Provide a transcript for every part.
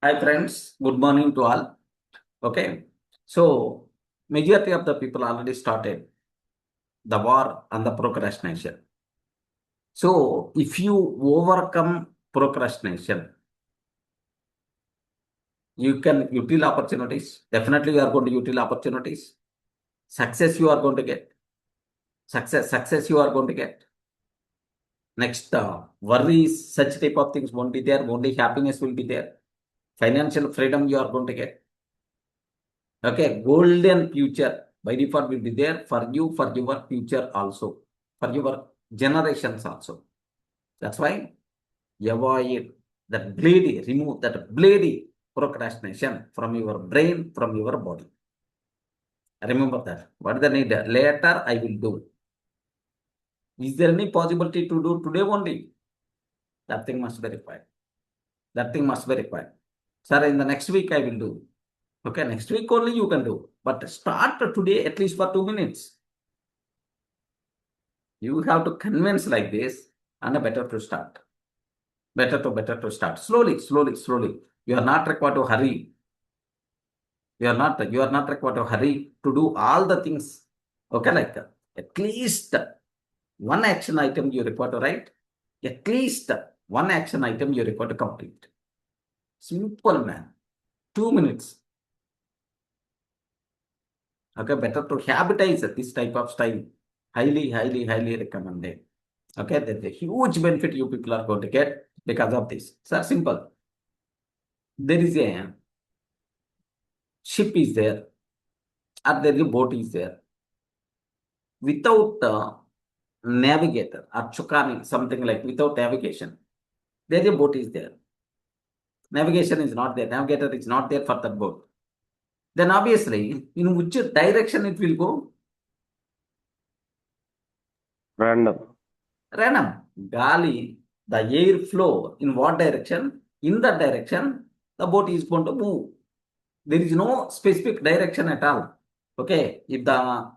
Hi friends, good morning to all. Okay, so majority of the people already started the war and the procrastination. So if you overcome procrastination, you can utilize opportunities. Definitely, you are going to utilize opportunities. Success you are going to get. Success you are going to get. Next, worries, such type of things won't be there. Only happiness will be there. Financial freedom you are going to get. Okay, golden future by default will be there for you, for your future also, for your generations also. That's why avoid that bleedy, remove that bleedy procrastination from your brain, from your body. Remember that. What is the need? Later I will do. Is there any possibility to do today only? That thing must be required. That thing must be required. Sir, in the next week I will do. Okay, next week only you can do. But start today at least for 2 minutes. You have to convince like this, and better to start. Better to start. Slowly. You are not required to hurry. You are not required to hurry to do all the things. Okay, like at least one action item you require to write. At least one action item you require to complete. Simple, man. 2 minutes. Okay, better to habitize this type of style. Highly recommended. Okay, there's a huge benefit you people are going to get because of this. So simple. There is a ship is there, or there is a boat is there. Without navigator or chukani, something like without navigation, there is a boat is there. Navigation is not there. Navigator is not there for that boat. Then obviously, in which direction it will go? Random. Random. Gali, the air flow in what direction? In that direction, the boat is going to move. There is no specific direction at all. Okay, if the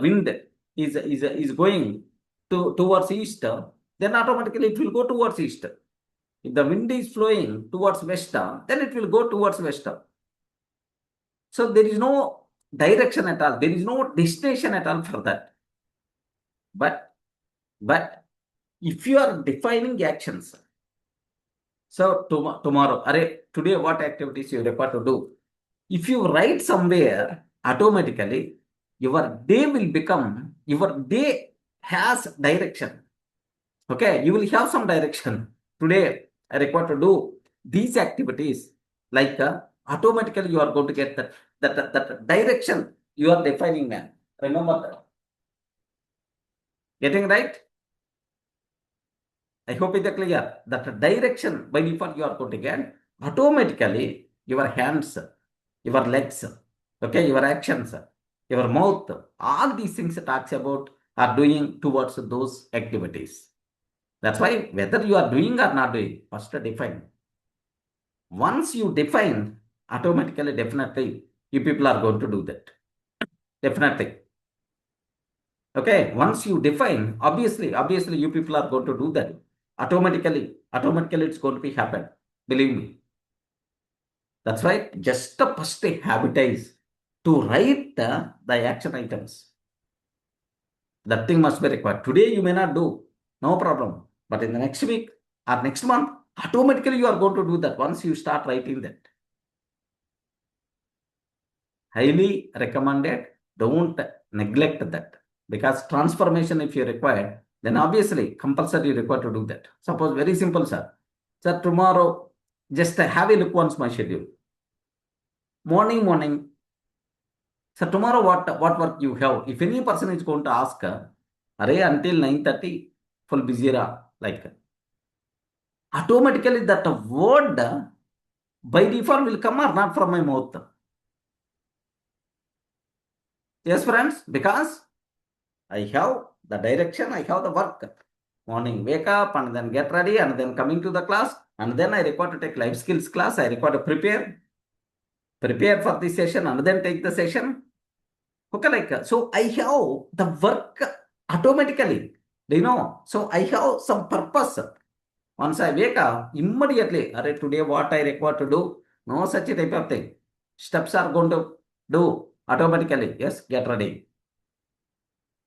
wind is going towards east, then automatically it will go towards east. If the wind is flowing towards west, then it will go towards west. So there is no direction at all. There is no destination at all for that. But if you are defining actions, so tomorrow, today what activities you require to do? If you write somewhere, automatically your day has direction. Okay, you will have some direction. Today, I require to do these activities. Like automatically you are going to get that direction you are defining, man. Remember that. Getting right? I hope it's clear. That direction by default you are going to get automatically your hands, your legs, okay, your actions, your mouth, all these things it talks about are doing towards those activities. That's why whether you are doing or not doing, first define. Once you define, automatically, definitely, you people are going to do that. Definitely. Okay, once you define, obviously, you people are going to do that. Automatically, it's going to be happen. Believe me. That's why just first habitize to write the action items. That thing must be required. Today you may not do, no problem. But in the next week or next month, automatically you are going to do that once you start writing that. Highly recommended. Don't neglect that. Because transformation, if you require, then obviously compulsory required to do that. Suppose very simple, sir. Sir, tomorrow, just have a look once my schedule. Morning. So tomorrow what work you have? If any person is going to ask, array until 9:30, full busy like automatically that word by default will come or not from my mouth. Yes, friends, because I have the direction, I have the work. Morning, wake up and then get ready and then coming to the class. And then I require to take life skills class. I require to prepare for the session and then take the session. Okay, like, so I have the work automatically. Do you know? So I have some purpose. Once I wake up, immediately, today what I require to do, no such type of thing. Steps are going to do automatically. Yes, get ready.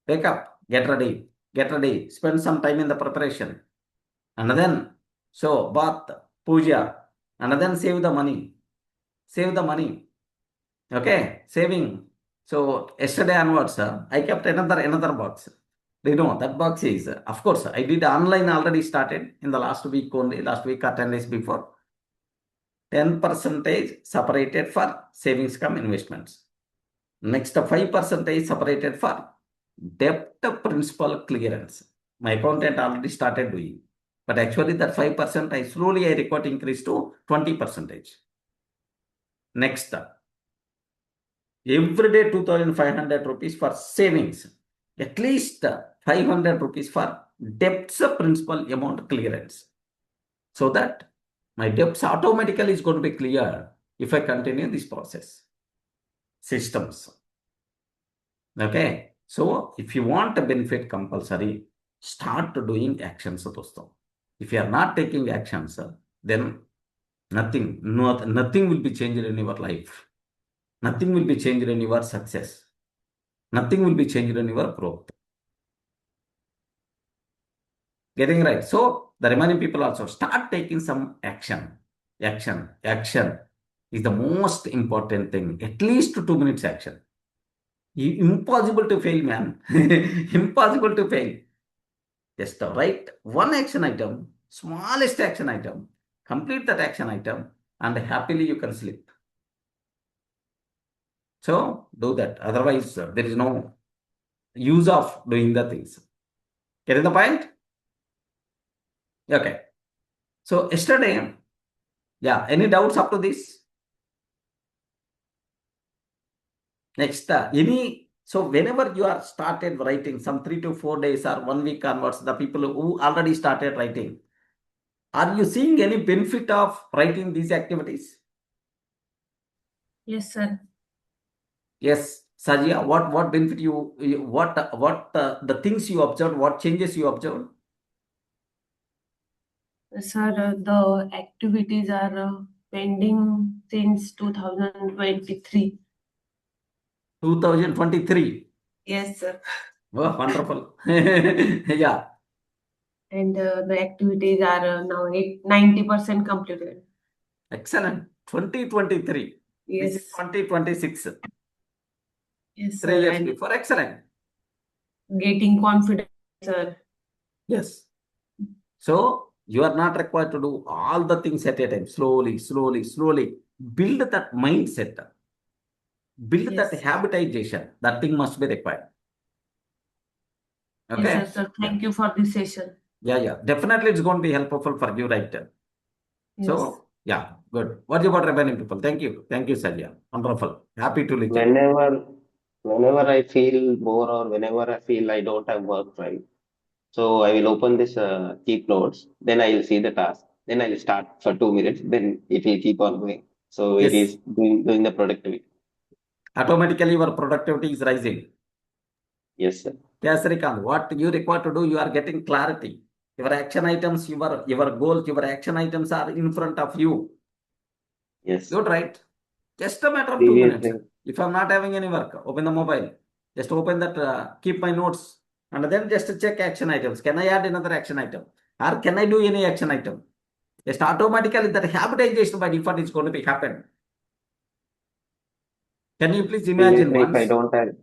Wake up, get ready, spend some time in the preparation. And then, so, bath, puja, and then save the money. Save the money. Okay, saving. So, yesterday onwards, I kept another box. You know, that box is, of course, I did online already started in the last week only, last week or 10 days before. 10% separated for savings come investments. Next 5% separated for debt principal clearance. My accountant already started doing. But actually that 5% I required to increase to 20%. Next, every day 2,500 rupees for savings. At least 500 rupees for debts principal amount clearance. So that my debts automatically is going to be cleared if I continue this process. Systems. Okay. So if you want a benefit compulsory, start doing actions. If you are not taking actions, then nothing will be changed in your life. Nothing will be changed in your success. Nothing will be changed in your growth. Getting right. So the remaining people also start taking some action. Action is the most important thing. At least 2 minutes action. Impossible to fail, man. Impossible to fail. Just write one action item, smallest action item, complete that action item, and happily you can sleep. So do that. Otherwise, there is no use of doing the things. Getting the point? Okay. So yesterday, yeah, any doubts up to this? Next, so whenever you are started writing some 3 to 4 days or 1 week onwards, the people who already started writing, are you seeing any benefit of writing these activities? Yes, sir. Yes, Sajia, what benefit what the things you observed, what changes you observed? Sir, the activities are pending since 2023. 2023. Yes, sir. Oh, wonderful. Yeah, And the activities are now 90% completed. excellent. 2023. This is Yes. 2026. Yes, 3 sir. years And before. Excellent. getting confidence, sir. Yes. So you are not required to do all the things at a time. Slowly. Build that mindset. Build that Yes. habitation. That thing must be required. Yes, sir. Okay. Sir, Yeah. thank you for this session. Yeah. Definitely it's going to be helpful for you, right? Yes. So, yeah, good. What about remaining people? Thank you. Thank you, Sajja. Wonderful. Happy to listen. Whenever I feel bored or whenever I feel I don't have work, right? So I will open this keep notes, then I will see the task, then I will start for 2 minutes, then it will keep on going. So it Yes, is doing the productivity. automatically your productivity is rising. Yes, sir. Yes, Srikant, what you require to do, you are getting clarity. Your action items, your goals, your action items are in front of you. Yes. Good, right? Just a matter of 2 minutes. Seriously. If I'm not having any work, open the mobile. Just open that, keep my notes, and then just check action items. Can I add another action item? Or can I do any action item? Just automatically that habitization by default is going to be happen. Can you please imagine Previously, if I once? don't have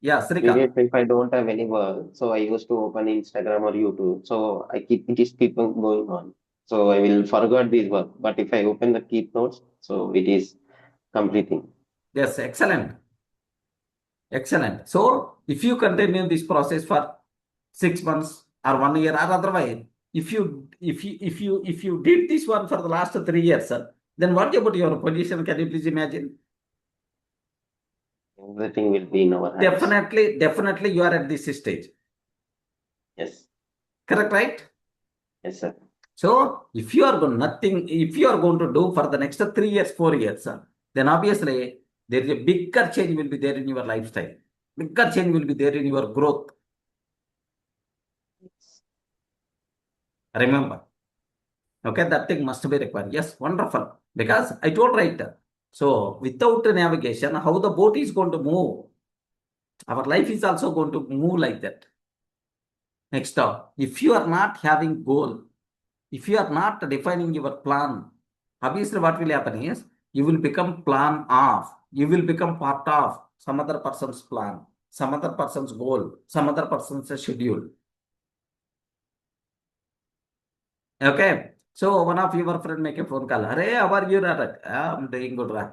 Yeah, Srikant. previously if I don't have any work, so I used to open Instagram or YouTube. So it is keep on going on. So I will forget this work. But if I open the keep notes, so it is completing. Yes, excellent. Excellent. So if you continue this process for 6 months or 1 year or otherwise, if you did this one for the last 3 years, sir, then what about your position? Can you please imagine? Everything will be in our hands. Definitely you are at this stage. Yes. Correct, right? Yes, sir. So if you are going to do for the next 3 years, 4 years, sir, then obviously there is a bigger change will be there in your lifestyle. Bigger change will be there in your growth. Remember. Okay, that thing must be required. Yes, wonderful. Because I told right. So without navigation, how the boat is going to move? Our life is also going to move like that. Next up, if you are not having goal, if you are not defining your plan, obviously what will happen is you will become plan of, you will become part of some other person's plan, some other person's goal, some other person's schedule. Okay. So one of your friend make a phone call. Hey, how are you, Ratan? I'm doing good, Ra.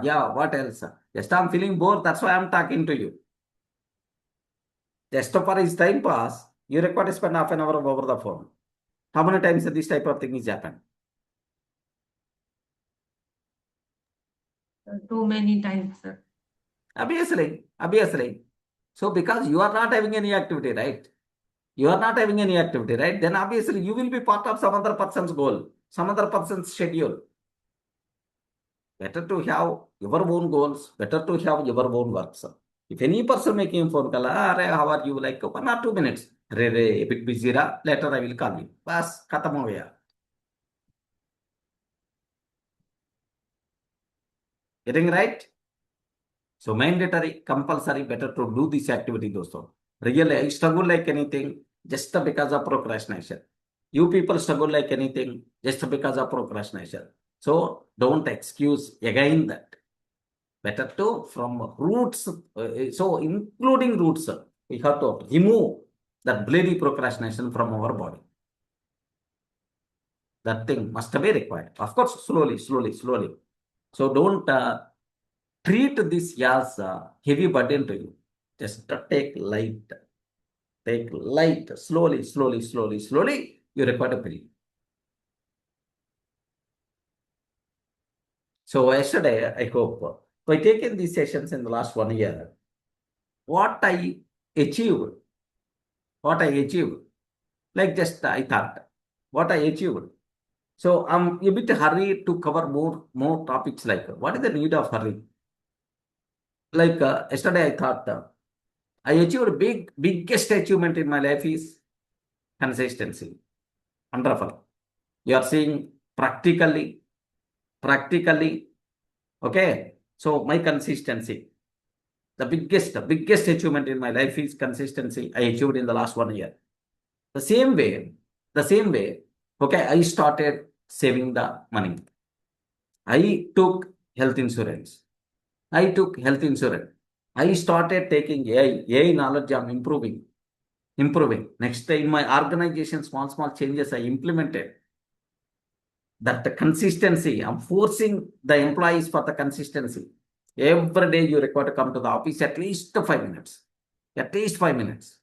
Yeah, what else? Just I'm feeling bored. That's why I'm talking to you. Just for his time pass, you require to spend half an hour over the phone. How many times this type of thing is happened? Too many times, sir. Obviously. So because you are not having any activity, right? You are not having any activity, right? Then obviously you will be part of some other person's goal, some other person's schedule. Better to have your own goals, better to have your own works. If any person making a phone call, how are you? Like 1 or 2 minutes. A bit busy, later I will call you. Bas, khatam ho gaya. Getting right? So mandatory, compulsory, better to do this activity, dosto. Really, I struggle like anything just because of procrastination. You people struggle like anything just because of procrastination. So don't excuse again that. Better to from roots. So including roots, we have to remove that bloody procrastination from our body. That thing must be required. Of course, slowly. So don't treat this as a heavy burden to you. Just take light. Take light. Slowly. You require to breathe. So yesterday, I hope, by taking these sessions in the last 1 year, what I achieved, like just I thought, what I achieved. So I'm a bit hurried to cover more topics like what is the need of hurry? Like yesterday I thought I achieved biggest achievement in my life is consistency. Wonderful. You are seeing practically, okay. So my consistency, the biggest achievement in my life is consistency I achieved in the last 1 year. The same way, okay, I started saving the money. I took health insurance. I started taking AI knowledge. I'm improving. Next, in my organization, small changes I implemented. That the consistency, I'm forcing the employees for the consistency. Every day you require to come to the office at least 5 minutes. At least 5 minutes.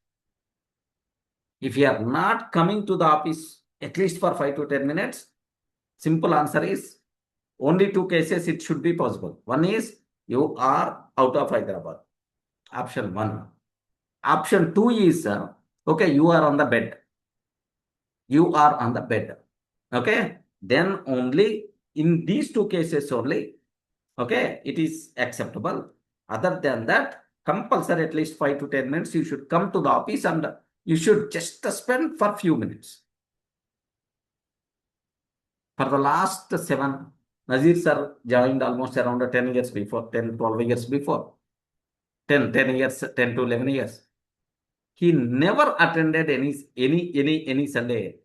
If you are not coming to the office at least for 5 to 10 minutes, simple answer is only 2 cases it should be possible. One is you are out of Hyderabad. Option 1. Option 2 is okay, you are on the bed. Okay. Then only in these 2 cases only, okay, it is acceptable. Other than that, compulsory at least 5 to 10 minutes, you should come to the office and you should just spend for few minutes. For the last 7, Nazir sir joined almost around 10 years before, 10, 12 years before. 10 years, 10 to 11 years. He never attended any Sunday.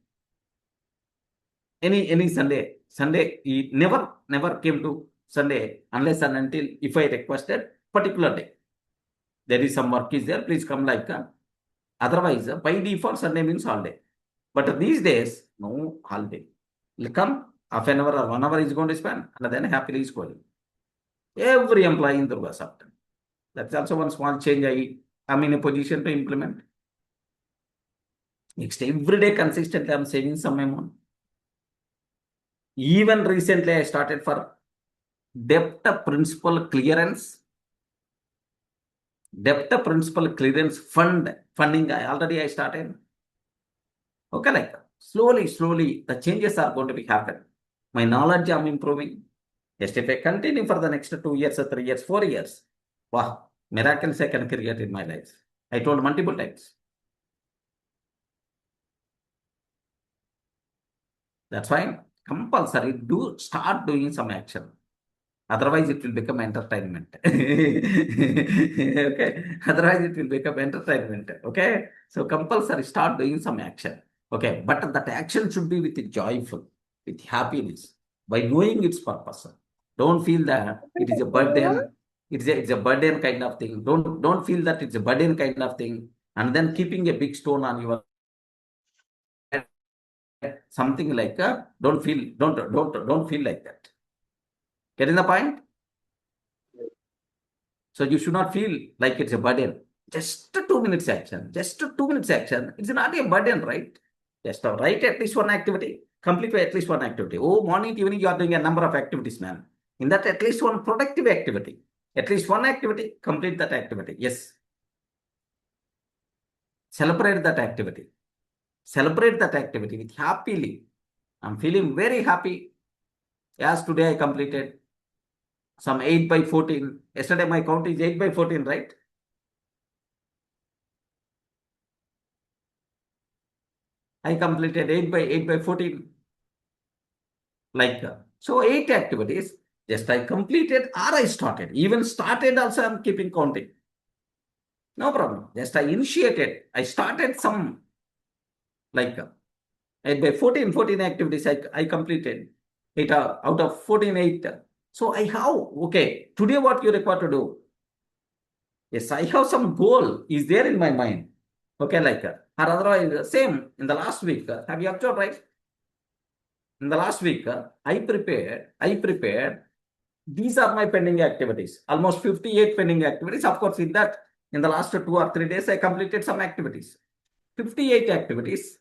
Any Sunday, he never came to Sunday unless and until if I requested particular day. There is some work is there, please come like otherwise, by default, Sunday means holiday. But these days, no holiday. He'll come, half an hour or 1 hour is going to spend, and then happily is going. Every employee in DURGASOFT. That's also one small change I'm in a position to implement. Next, every day consistently, I'm saving some amount. Even recently, I started for debt principal clearance. Debt principal clearance funding, I started. Okay, like slowly, the changes are going to be happen. My knowledge I'm improving. Just if I continue for the next 2 years or 3 years, 4 years, wow, miracles I can create in my life. I told multiple times. That's fine. Compulsory. Start doing some action. Otherwise, it will become entertainment. Okay. Otherwise, it will become entertainment. Okay. So compulsory. Start doing some action. Okay. But that action should be with joyful, with happiness, by knowing its purpose. Don't feel that it is a burden. It's a burden kind of thing. Don't feel that it's a burden kind of thing, and then keeping a big stone on your head, something like don't feel like that. Getting the point? So you should not feel like it's a burden. Just a 2 minutes action. Just a 2 minutes action. It's not a burden, right? Just write at least one activity. Complete at least one activity. Oh, morning to evening you are doing a number of activities, man. In that, at least one productive activity. At least one activity. Complete that activity. Yes. Celebrate that activity. Celebrate that activity with happily. I'm feeling very happy. Yes, today I completed some 8 by 14. Yesterday my count is 8 by 14, right? I completed 8 by 14. So 8 activities. Just I completed or I started. Even started also I'm keeping counting. No problem. Just I initiated. I started some like 8 by 14 activities I completed. 8 out of 14, 8. So I have, okay, today what you require to do? Yes, I have some goal is there in my mind. Okay, or otherwise, same in the last week. Have you observed, right? In the last week, I prepared. These are my pending activities. Almost 58 pending activities. Of course, in the last 2 or 3 days, I completed some activities. 58 activities.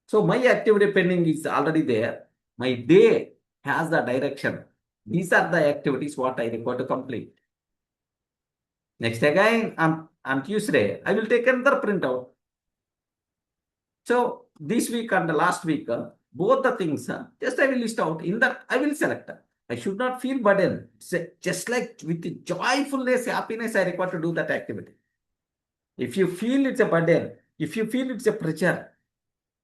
So my activity pending is already there. My day has the direction. These are the activities what I require to complete. Next again, on Tuesday, I will take another printout. So this week and the last week, both the things, just I will list out. In that, I will select. I should not feel burden. Just like with joyfulness, happiness, I require to do that activity. If you feel it's a burden, if you feel it's a pressure,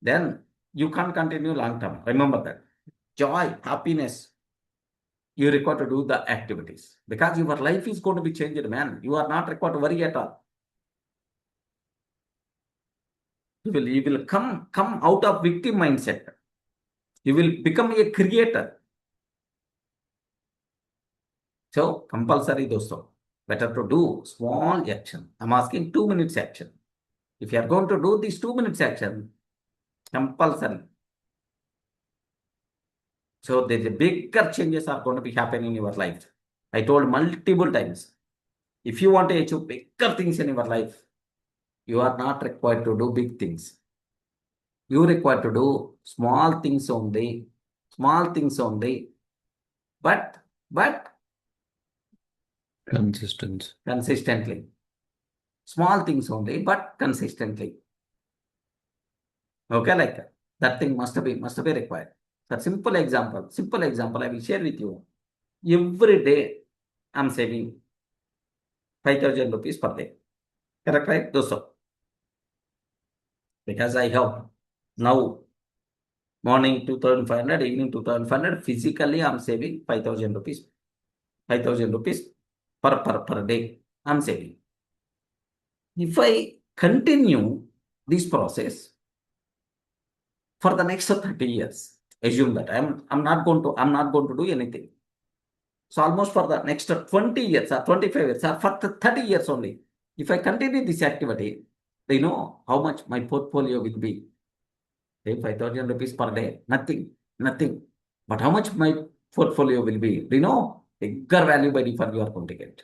then you can't continue long term. Remember that. Joy, happiness, you require to do the activities. Because your life is going to be changed, man. You are not required to worry at all. You will come out of victim mindset. You will become a creator. So compulsory dosto. Better to do small action. I'm asking 2 minutes action. If you are going to do this 2 minutes action, compulsory. So the bigger changes are going to be happening in your life. I told multiple times. If you want to achieve bigger things in your life, you are not required to do big things. You require to do small things only. Small things only. But consistently. Small things only, but consistently. Okay, that thing must be required. That simple example I will share with you. Every day I'm saving 5,000 rupees per day. Correct, right? Dosto. Because I have now morning 2,500, evening 2,500. Physically, I'm saving 5,000 rupees. 5,000 rupees per day. I'm saving. If I continue this process for the next 30 years, assume that I'm not going to do anything. So almost for the next 20 years or 25 years or for 30 years only, if I continue this activity, they know how much my portfolio will be. 5,000 rupees per day, nothing. But how much my portfolio will be? Do you know? Bigger value by default you are going to get.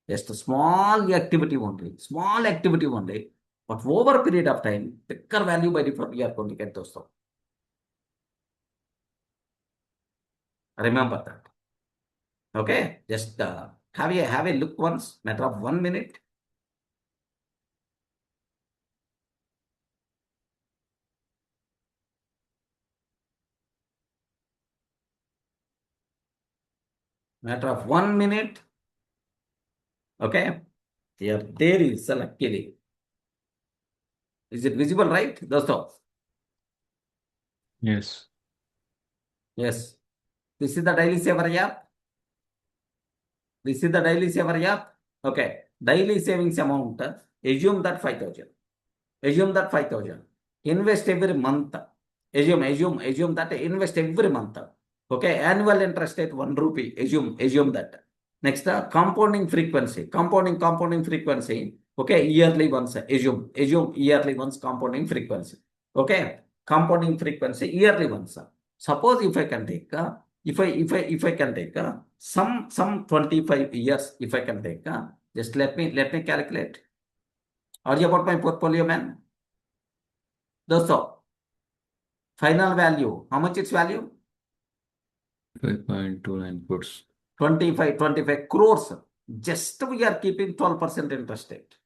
Just a small activity only. But over a period of time, bigger value by default you are going to get those stuff. Remember that. Okay, just have a look once, matter of 1 minute. Matter of 1 minute. Okay, here there is luckily. Is it visible, right? Dosto? Yes. Yes. This is the daily saver app. This is the daily saver app. Okay. Daily savings amount. Assume that 5,000. Assume that 5,000. Invest every month. Assume that invest every month. Okay. Annual interest rate 1 rupee. Assume that. Next, compounding frequency. Compounding frequency. Okay. Yearly once. Assume yearly once compounding frequency. Okay. Compounding frequency yearly once. Suppose if I can take if I can take some 25 years, if I can take just let me calculate. Are you about my portfolio, man? Dosto, final value. How much its value? 5.29 crores. 25 crores. Just we are keeping 12% interest rate.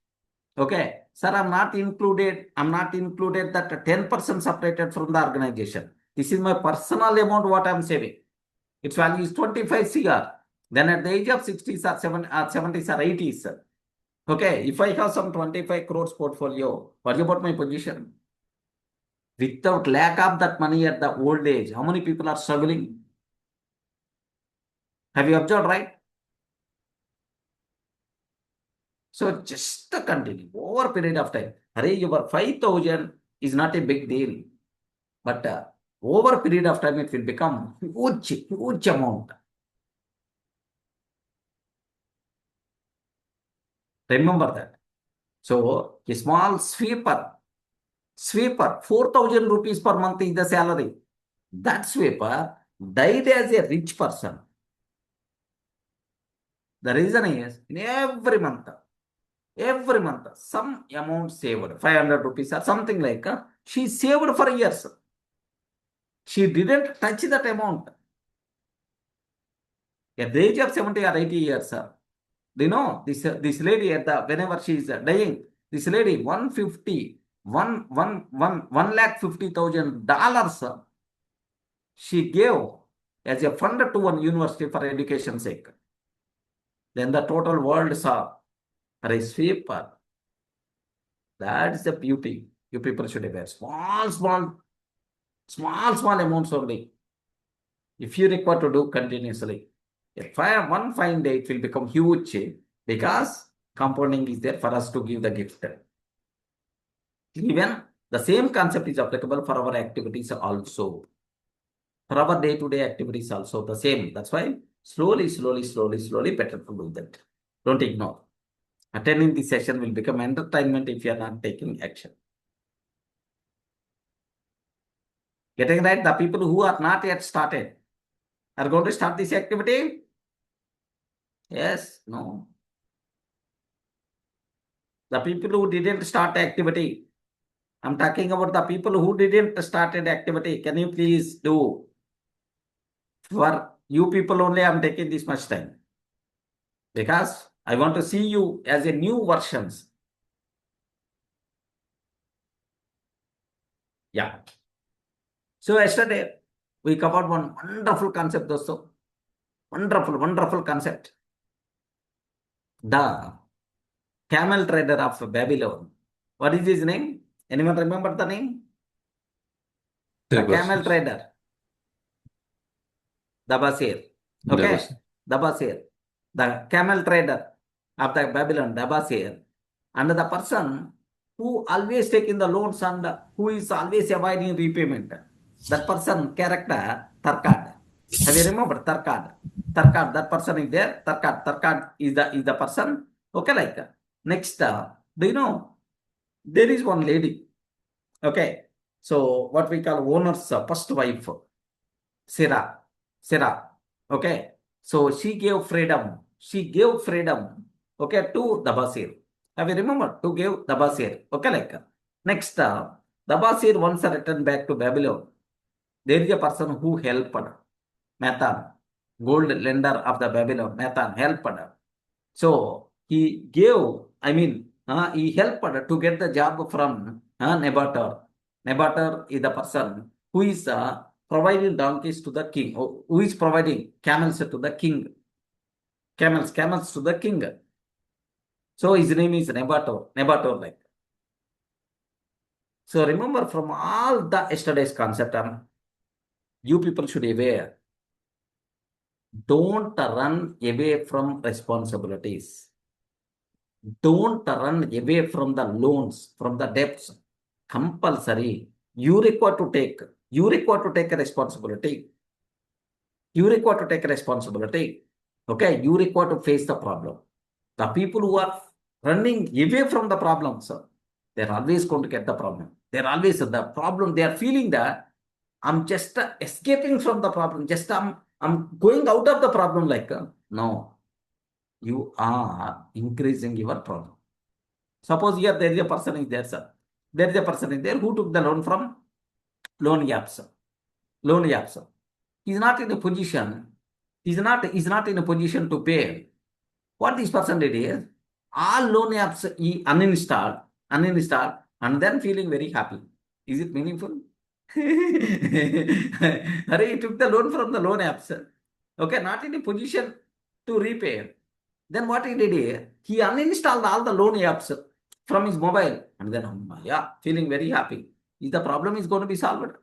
Okay. Sir, I'm not included that 10% separated from the organization. This is my personal amount, what I'm saving. Its value is 25 CR. Then at the age of 60s or 70s or 80s, okay, if I have some 25 crores portfolio, what about my position? Without lack of that money at the old age, how many people are struggling? Have you observed, right? So just continue over a period of time. Array, your 5,000 is not a big deal, but over a period of time, it will become huge amount. Remember that. So a small sweeper, 4,000 rupees per month is the salary. That sweeper died as a rich person. The reason is in every month, some amount saved, 500 rupees or something like she saved for years. She didn't touch that amount. At the age of 70 or 80 years, do you know this lady whenever she is dying, this lady 150,000 dollars she gave as a fund to one university for education sake. Then the total world saw a sweeper. That's the beauty. You people should have small amounts only. If you require to do continuously, one fine day it will become huge because compounding is there for us to give the gift. Even the same concept is applicable for our activities also. For our day-to-day activities also the same. That's why slowly, better to do that. Don't ignore. Attending the session will become entertainment if you are not taking action. Getting right? The people who are not yet started are going to start this activity? Yes, no. The people who didn't start activity. I'm talking about the people who didn't started activity. Can you please do? For you people only, I'm taking this much time. Because I want to see you as a new versions. Yeah. So yesterday, we covered one wonderful concept also. Wonderful concept. The camel trader of Babylon. What is his name? Anyone remember the name? The camel trader. Dabasir. Okay. Dabasir. The camel trader of the Babylon, Dabasir. And the person who always taking the loans and who is always avoiding repayment. That person character, Tarkad. Have you remembered Tarkad? Tarkad, that person is there. Tarkad is the person. Okay, like next, do you know there is one lady? Okay, so what we call owner's first wife, Sarah. Okay, so she gave freedom. Okay, to the Basir. Have you remembered to give the Basir? Okay, like next, the Basir once returned back to Babylon. There is a person who helped Matan, gold lender of the Babylon. Matan helped. So he gave, he helped to get the job from Nebator. Nebator is the person who is providing donkeys to the king, who is providing camels to the king. Camels to the king. So his name is Nebator like. So remember from all the yesterday's concept, you people should be aware. Don't run away from responsibilities. Don't run away from the loans, from the debts. Compulsory. You require to take a responsibility. You require to take a responsibility. Okay, you require to face the problem. The people who are running away from the problems, they're always going to get the problem. They're always the problem. They are feeling that I'm just escaping from the problem. Just I'm going out of the problem. Like no, you are increasing your problem. Suppose here there is a person is there, sir. There is a person is there who took the loan from loan apps. Loan apps. He's not in a position. He's not in a position to pay. What this person did is all loan apps he uninstalled, and then feeling very happy. Is it meaningful? Hare, he took the loan from the loan apps. Okay, not in a position to repay. Then what he did is he uninstalled all the loan apps from his mobile, and then yeah, feeling very happy. Is the problem is going to be solved?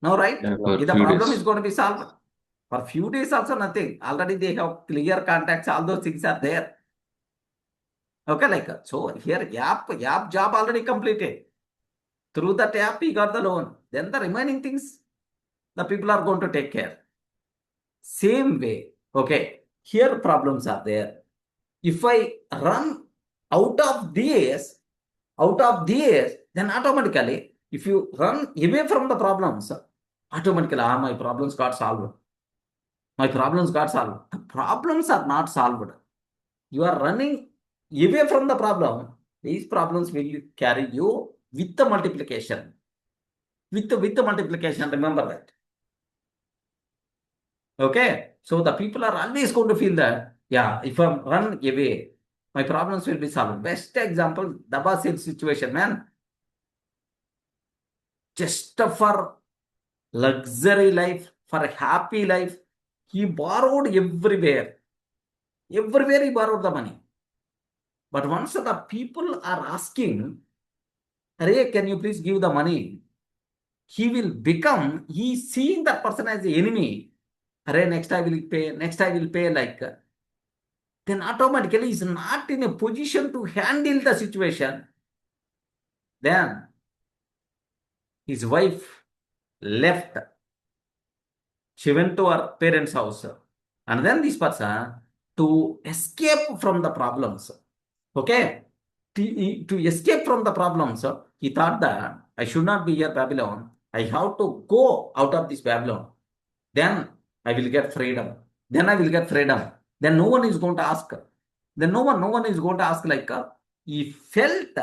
No, right? Yeah, for If the few problem days. is going to be solved. For few days also nothing. Already they have clear contacts, all those things are there. Okay, like so here app job already completed. Through that app he got the loan. Then the remaining things the people are going to take care. Same way. Okay, here problems are there. If I run out of these, then automatically, if you run away from the problems, automatically, my problems got solved. My problems got solved. The problems are not solved. You are running away from the problem. These problems will carry you with the multiplication. With the multiplication, remember that. Okay, so the people are always going to feel that, yeah, if I run away, my problems will be solved. Best example, DURGA Sir situation, man. Just for luxury life, for a happy life, he borrowed everywhere. Everywhere he borrowed the money. But once the people are asking, Hare, can you please give the money? He's seeing that person as the enemy. Hare, next I will pay like. Then automatically he's not in a position to handle the situation. Then his wife left. She went to her parents' house. And then this person, to escape from the problems, okay, to escape from the problems, he thought that I should not be here, Babylon. I have to go out of this Babylon. Then I will get freedom. Then no one is going to ask. Then no one is going to ask like he felt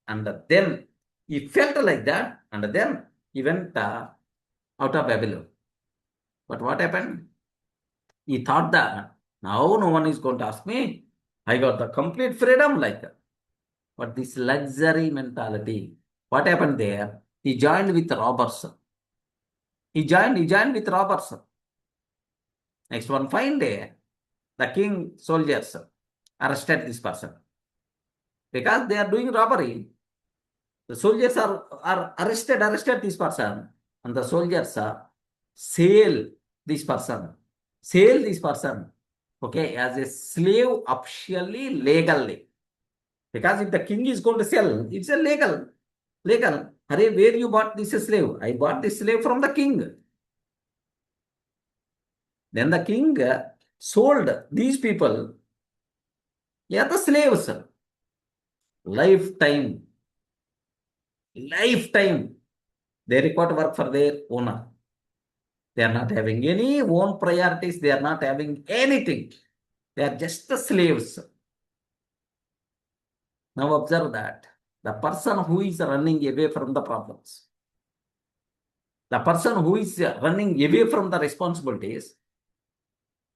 and then he felt like that and then he went out of Babylon. But what happened? He thought that now no one is going to ask me. I got the complete freedom like that. But this luxury mentality, what happened there? He joined with robbers. He joined with robbers. Next one fine day, the king soldiers arrested this person. Because they are doing robbery, the soldiers are arrested this person, and the soldiers sell this person, okay, as a slave officially, legally. Because if the king is going to sell, it's a legal. Hare, where you bought this slave? I bought this slave from the king. Then the king sold these people, yeah, the slaves. Lifetime. They require to work for their owner. They are not having any own priorities. They are not having anything. They are just the slaves. Now observe that. The person who is running away from the problems, the person who is running away from the responsibilities,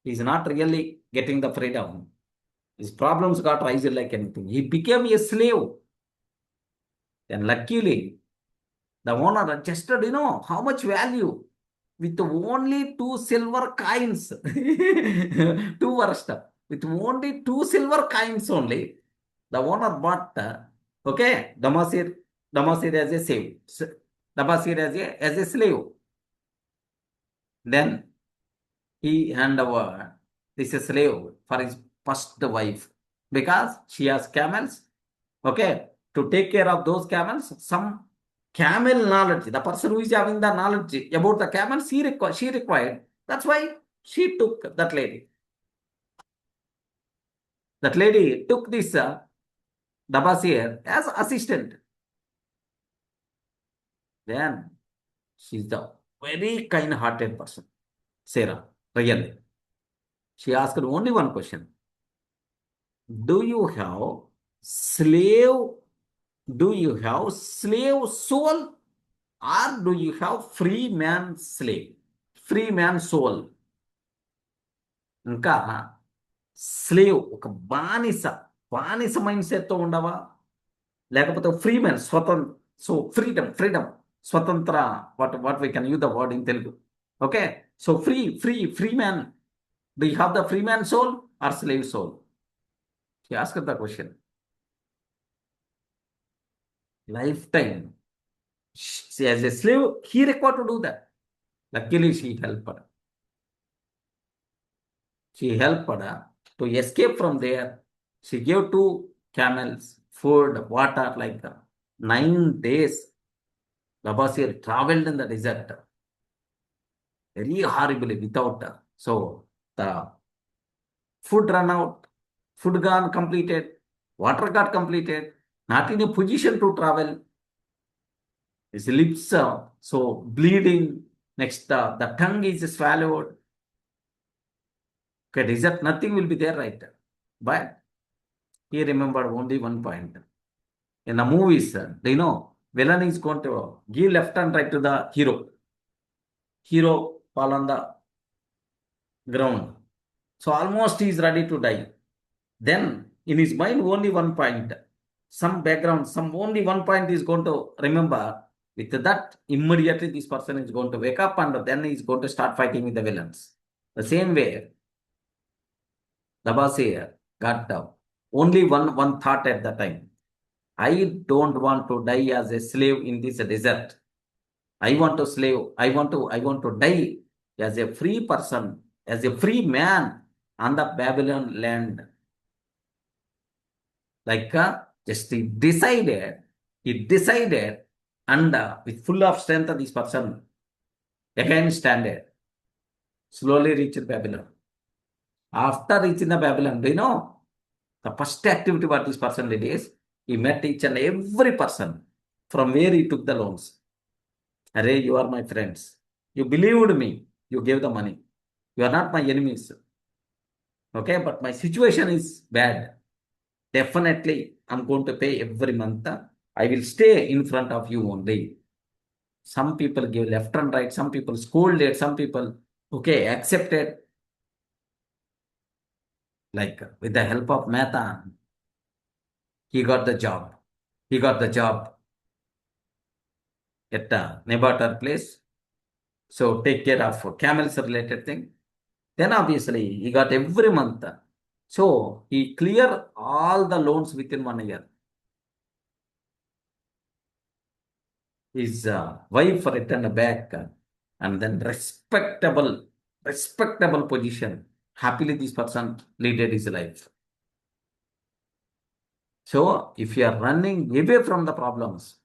is not really getting the freedom. His problems got raised like anything. He became a slave. Then luckily, the owner adjusted, how much value? With only 2 silver coins. 2 worst. With only 2 silver coins only, the owner bought, okay, DURGA Sir Dabasir as a slave. Dabasir as a slave. Then he hand over this slave for his first wife because she has camels. Okay, to take care of those camels, some camel knowledge. The person who is having the knowledge about the camels, she required. That's why she took that lady. That lady took this Dabasir as assistant. Then she's the very kind-hearted person, Sarah, really. She asked only one question. Do you have slave soul or do you have free man slave? Free man soul. ఇంకా slave ఒక బానిస mind సెట్తో ఉండవా లేకపోతే free man so freedom స్వతంత్ర what we can use the word in Telugu okay so free man do you have the free man soul or slave soul? She asked the question. Lifetime. She, as a slave, he required to do that. Luckily, she helped her. She helped her to escape from there. She gave 2 camels food, water, like 9 days. Labasir traveled in the desert very horribly without. So the food run out, food gone completed, water got completed, not in a position to travel. His lips so bleeding. Next, the tongue is swallowed. Okay, desert, nothing will be there, right? But he remembered only one point. In the movies, do you know, villain is going to give left and right to the hero. Hero fall on the ground. So almost he is ready to die. Then in his mind only one point, some background, only one point is going to remember. With that, immediately this person is going to wake up and then he is going to start fighting with the villains. The same way, Dabasir got only one thought at the time. I don't want to die as a slave in this desert. I want to die as a free person, as a free man on the Babylon land. Like just he decided and with full of strength this person again standed, slowly reached Babylon. After reaching the Babylon, do you know, the first activity what this person did is, he met each and every person from where he took the loans. Array, you are my friends. You believed me. You gave the money. You are not my enemies. Okay, but my situation is bad. Definitely, I'm going to pay every month. I will stay in front of you only. Some people give left and right. Some people scolded. Some people, okay, accepted. Like with the help of Mehta, he got the job. At the Nebatar place. So take care of camels related thing. Then obviously he got every month. So he cleared all the loans within 1 year. His wife returned back and then respectable position. Happily this person led his life. So if you are running away from the problems,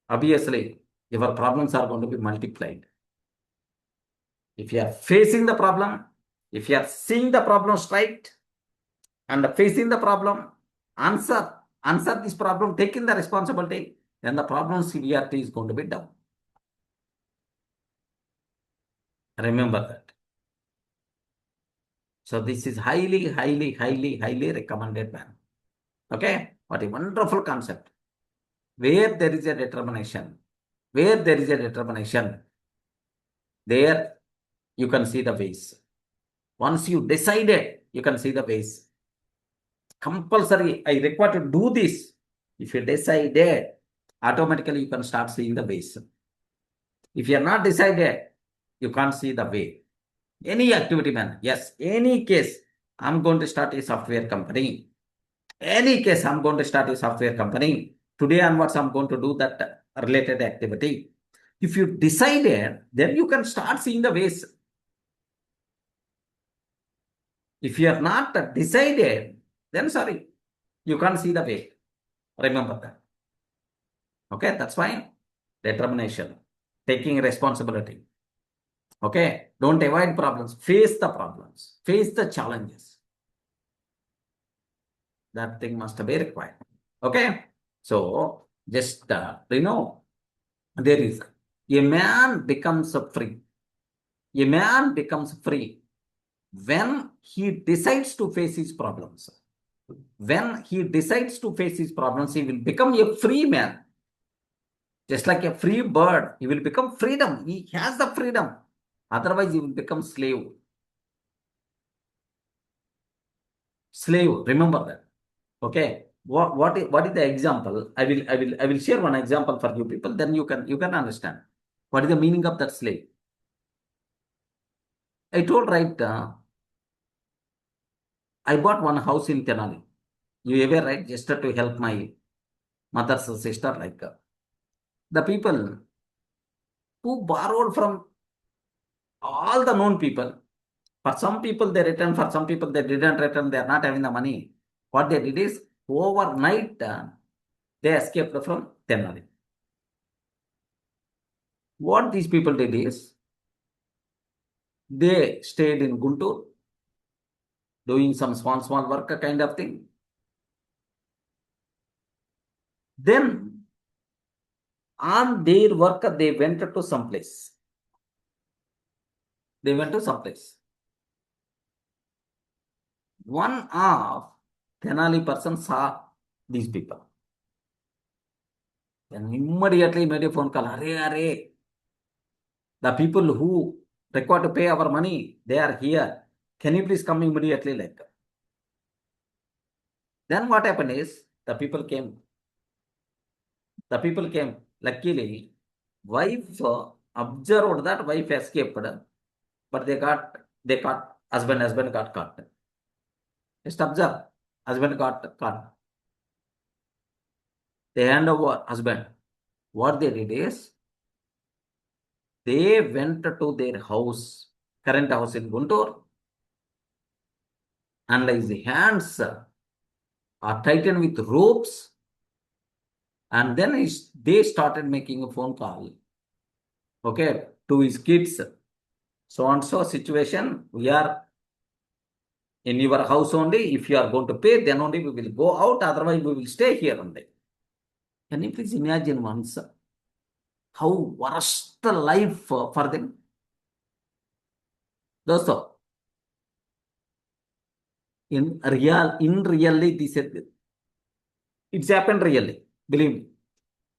obviously your problems are going to be multiplied. If you are facing the problem, if you are seeing the problem straight and facing the problem, answer this problem, taking the responsibility, then the problem severity is going to be down. Remember that. So this is highly recommended man. Okay, what a wonderful concept. Where there is a determination, there you can see the ways. Once you decided, you can see the ways. Compulsory, I require to do this. If you decided, automatically you can start seeing the ways. If you are not decided, you can't see the way. Any activity, man. Yes, any case, I'm going to start a software company. Any case, I'm going to start a software company. today onwards I'm going to do that related activity. If you decided, then you can start seeing the ways. If you are not decided, then sorry, you can't see the way. Remember that. Okay, that's fine. Determination, taking responsibility. Okay, don't avoid problems. Face the problems. Face the challenges. That thing must be required. Okay, so just there is a man becomes free. A man becomes free when he decides to face his problems. When he decides to face his problems, he will become a free man. Just like a free bird, he will become freedom. He has the freedom. Otherwise, he will become slave. Slave, remember that. Okay. What is the example? I will share one example for you people, then you can understand. What is the meaning of that slave? I told, right, I bought one house in Tenali. You aware, right? Just to help my mother's sister, like the people who borrowed from all the known people. For some people they returned, for some people they didn't return, they are not having the money. What they did is, overnight they escaped from Tenali. What these people did is, they stayed in Guntur, doing some small work kind of thing. Then on their work, they went to some place. They went to some place. One of Tenali person saw these people. Then immediately made a phone call. Are, the people who require to pay our money, they are here. Can you please come immediately? Like. Then what happened is, the people came. The people came. Luckily, wife observed that wife escaped, but they caught husband got caught. Just observe, husband got caught. They hand over husband. What they did is, they went to their house, current house in Guntur, and his hands are tightened with ropes, and then they started making a phone call, okay, to his kids. So and so situation, we are in your house only. If you are going to pay, then only we will go out, otherwise we will stay here only. Can you please imagine once how worst the life for them? Dosto, in really this it's happened really, believe me.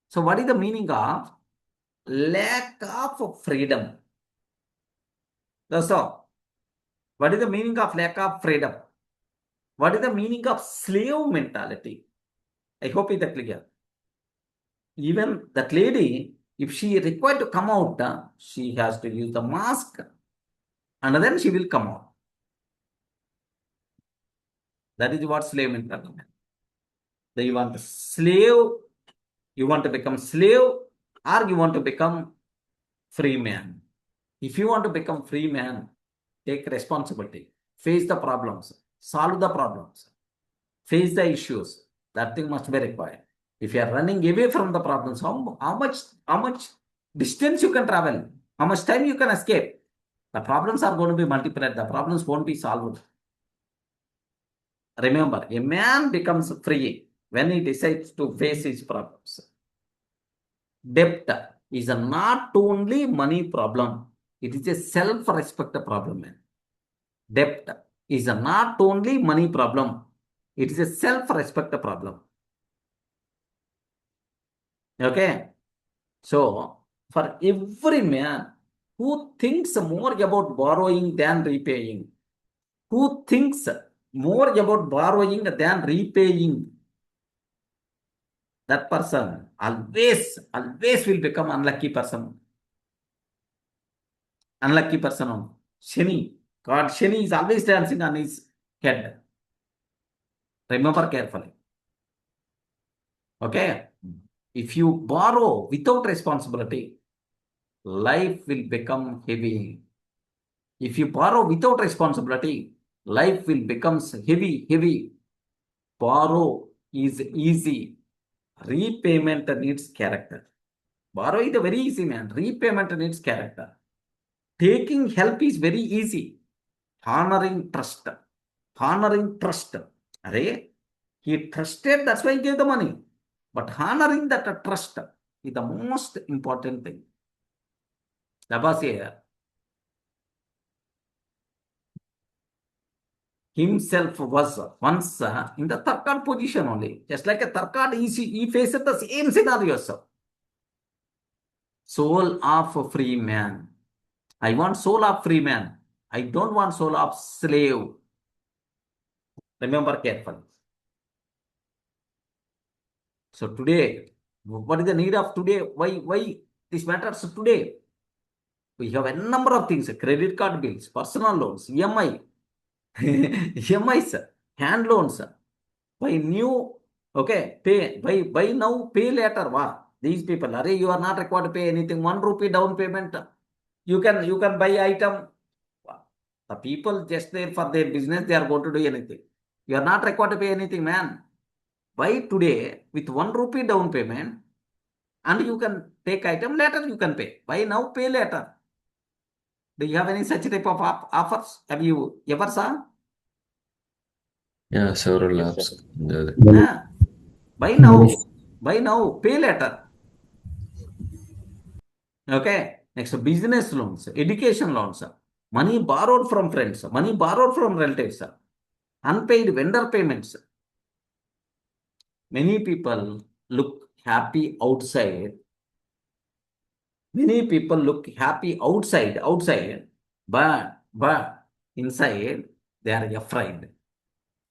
So what is the meaning of lack of freedom? Dosto, what is the meaning of lack of freedom? What is the meaning of slave mentality? I hope it's clear. Even that lady, if she is required to come out, she has to use the mask, and then she will come out. That is what slave mentality. Then you want to slave, you want to become slave, or you want to become free man. If you want to become free man, take responsibility, face the problems, solve the problems, face the issues. That thing must be required. If you are running away from the problems, how much distance you can travel, how much time you can escape, the problems are going to be multiplied, the problems won't be solved. Remember, a man becomes free when he decides to face his problems. Debt is not only money problem, it is a self-respect problem, man. Debt is not only money problem, it is a self-respect problem. Okay, so for every man who thinks more about borrowing than repaying, who thinks more about borrowing than repaying, that person always will become unlucky person. Unlucky person. Shani, God, Shani is always dancing on his head. Remember carefully. Okay. If you borrow without responsibility, life will become heavy. If you borrow without responsibility, life will become heavy. Borrow is easy. Repayment needs character. Borrow is very easy, man. Repayment needs character. Taking help is very easy. Honoring trust. Honoring trust. Array, he trusted, that's why he gave the money. But honoring that trust is the most important thing. Labasya himself was once in the third card position only. Just like a third card, he faced the same scenarios. Soul of a free man. I want soul of free man. I don't want soul of slave. Remember carefully. So today, what is the need of today? Why this matters today? We have a number of things: credit card bills, personal loans, EMI, EMIs, hand loans. Buy new, okay, pay, buy now, pay later. Wow, these people, you are not required to pay anything. 1 rupee down payment. You can buy item. The people just there for their business, they are going to do anything. You are not required to pay anything, man. Buy today with 1 rupee down payment, and you can take item later. You can pay. Buy now, pay later. Do you have any such type of offers? Have you ever saw? Yeah, several Yes, apps. sir. Yeah. Buy now, pay later. Okay. Next, business loans, education loans, money borrowed from friends, money borrowed from relatives, unpaid vendor payments. Many people look happy outside. Many people look happy outside, but inside they are afraid.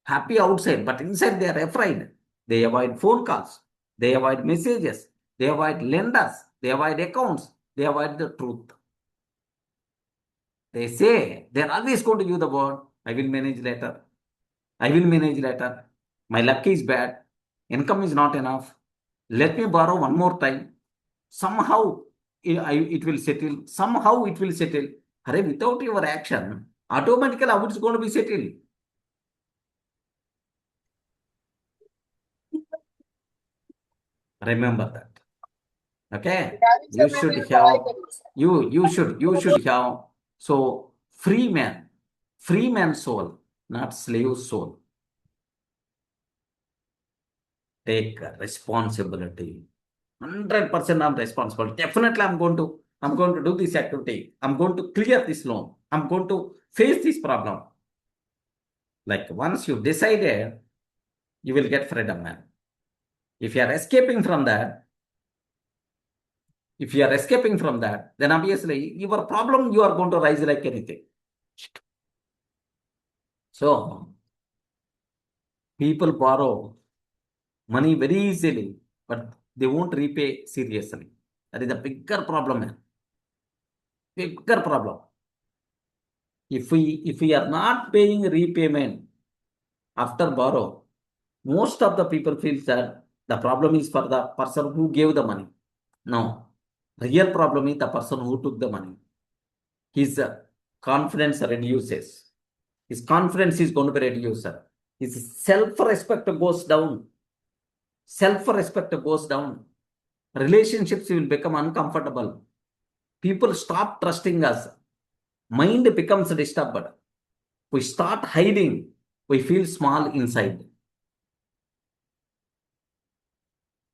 Happy outside, but inside they are afraid. They avoid phone calls. They avoid messages. They avoid lenders. They avoid accounts. They avoid the truth. They say they are always going to use the word, I will manage later. I will manage later. My luck is bad. Income is not enough. Let me borrow one more time. Somehow it will settle. Somehow it will settle. Hurry, without your action, automatically how it's going to be settled. Remember that. Okay, you should have so free man soul, not slave soul. Take responsibility. 100% I'm responsible. Definitely I'm going to do this activity. I'm going to clear this loan. I'm going to face this problem. Like once you decided, you will get freedom, man. If you are escaping from that, then obviously your problem, you are going to rise like anything. So people borrow money very easily, but they won't repay seriously. That is a bigger problem, man. Bigger problem. If we are not paying repayment after borrow, most of the people feel that the problem is for the person who gave the money. No, real problem is the person who took the money. His confidence reduces. His confidence is going to be reduced. His self-respect goes down. Self-respect goes down. Relationships will become uncomfortable. People stop trusting us. Mind becomes disturbed. We start hiding. We feel small inside.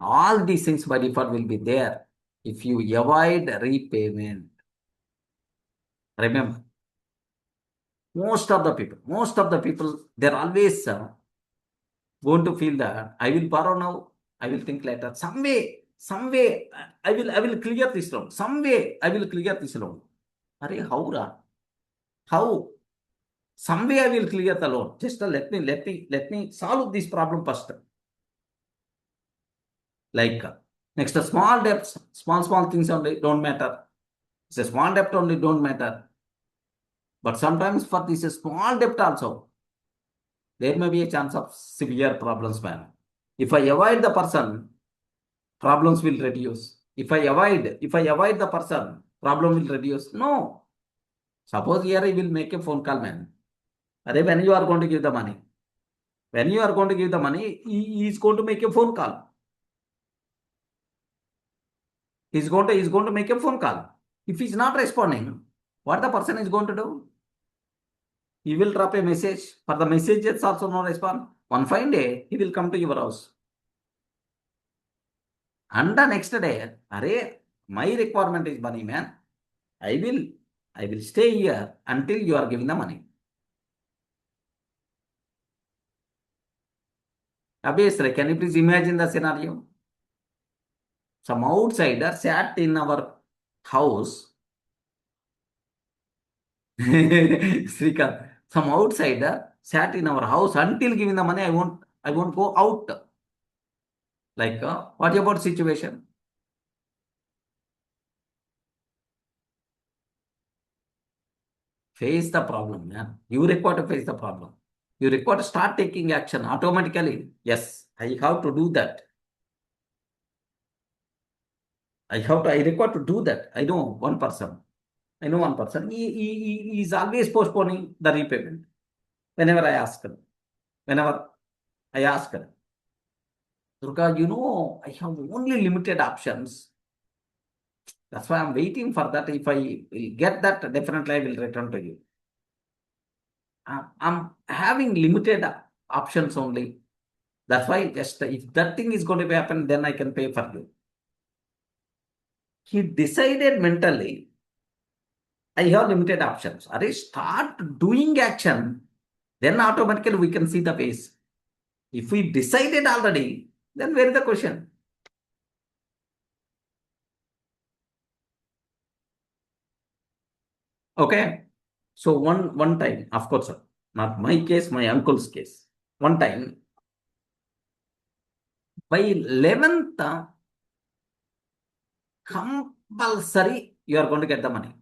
All these things by default will be there if you avoid repayment. Remember, most of the people, they're always going to feel that I will borrow now, I will think later. Some way, I will clear this loan. Some way, I will clear this loan. How? Some way I will clear the loan. Just let me solve this problem first. Like next, small debts, small things only don't matter. It's a small debt only don't matter. But sometimes for this small debt also, there may be a chance of severe problems, man. If I avoid the person, problems will reduce. If I avoid the person, problem will reduce. No. Suppose here I will make a phone call, man. When you are going to give the money? When you are going to give the money, he is going to make a phone call. He's going to make a phone call. If he's not responding, what the person is going to do? He will drop a message. For the messages also no respond. One fine day, he will come to your house. And the next day, my requirement is money, man. I will stay here until you are giving the money. Obviously, can you please imagine the scenario? Some outsider sat in our house. Srikant, some outsider sat in our house until giving the money. I won't go out. Like, what about situation? Face the problem, man. You require to face the problem. You require to start taking action automatically. Yes, I have to do that. I require to do that. I know one person. He is always postponing the repayment. Whenever I ask him. Durga, I have only limited options. That's why I'm waiting for that. If I will get that, definitely I will return to you. I'm having limited options only. That's why just if that thing is going to happen, then I can pay for you. He decided mentally, I have limited options. Start doing action, then automatically we can see the ways. If we decided already, then where is the question? Okay. So one time, of course, sir, not my case, my uncle's case. One time, by 11th, compulsory, you are going to get the money.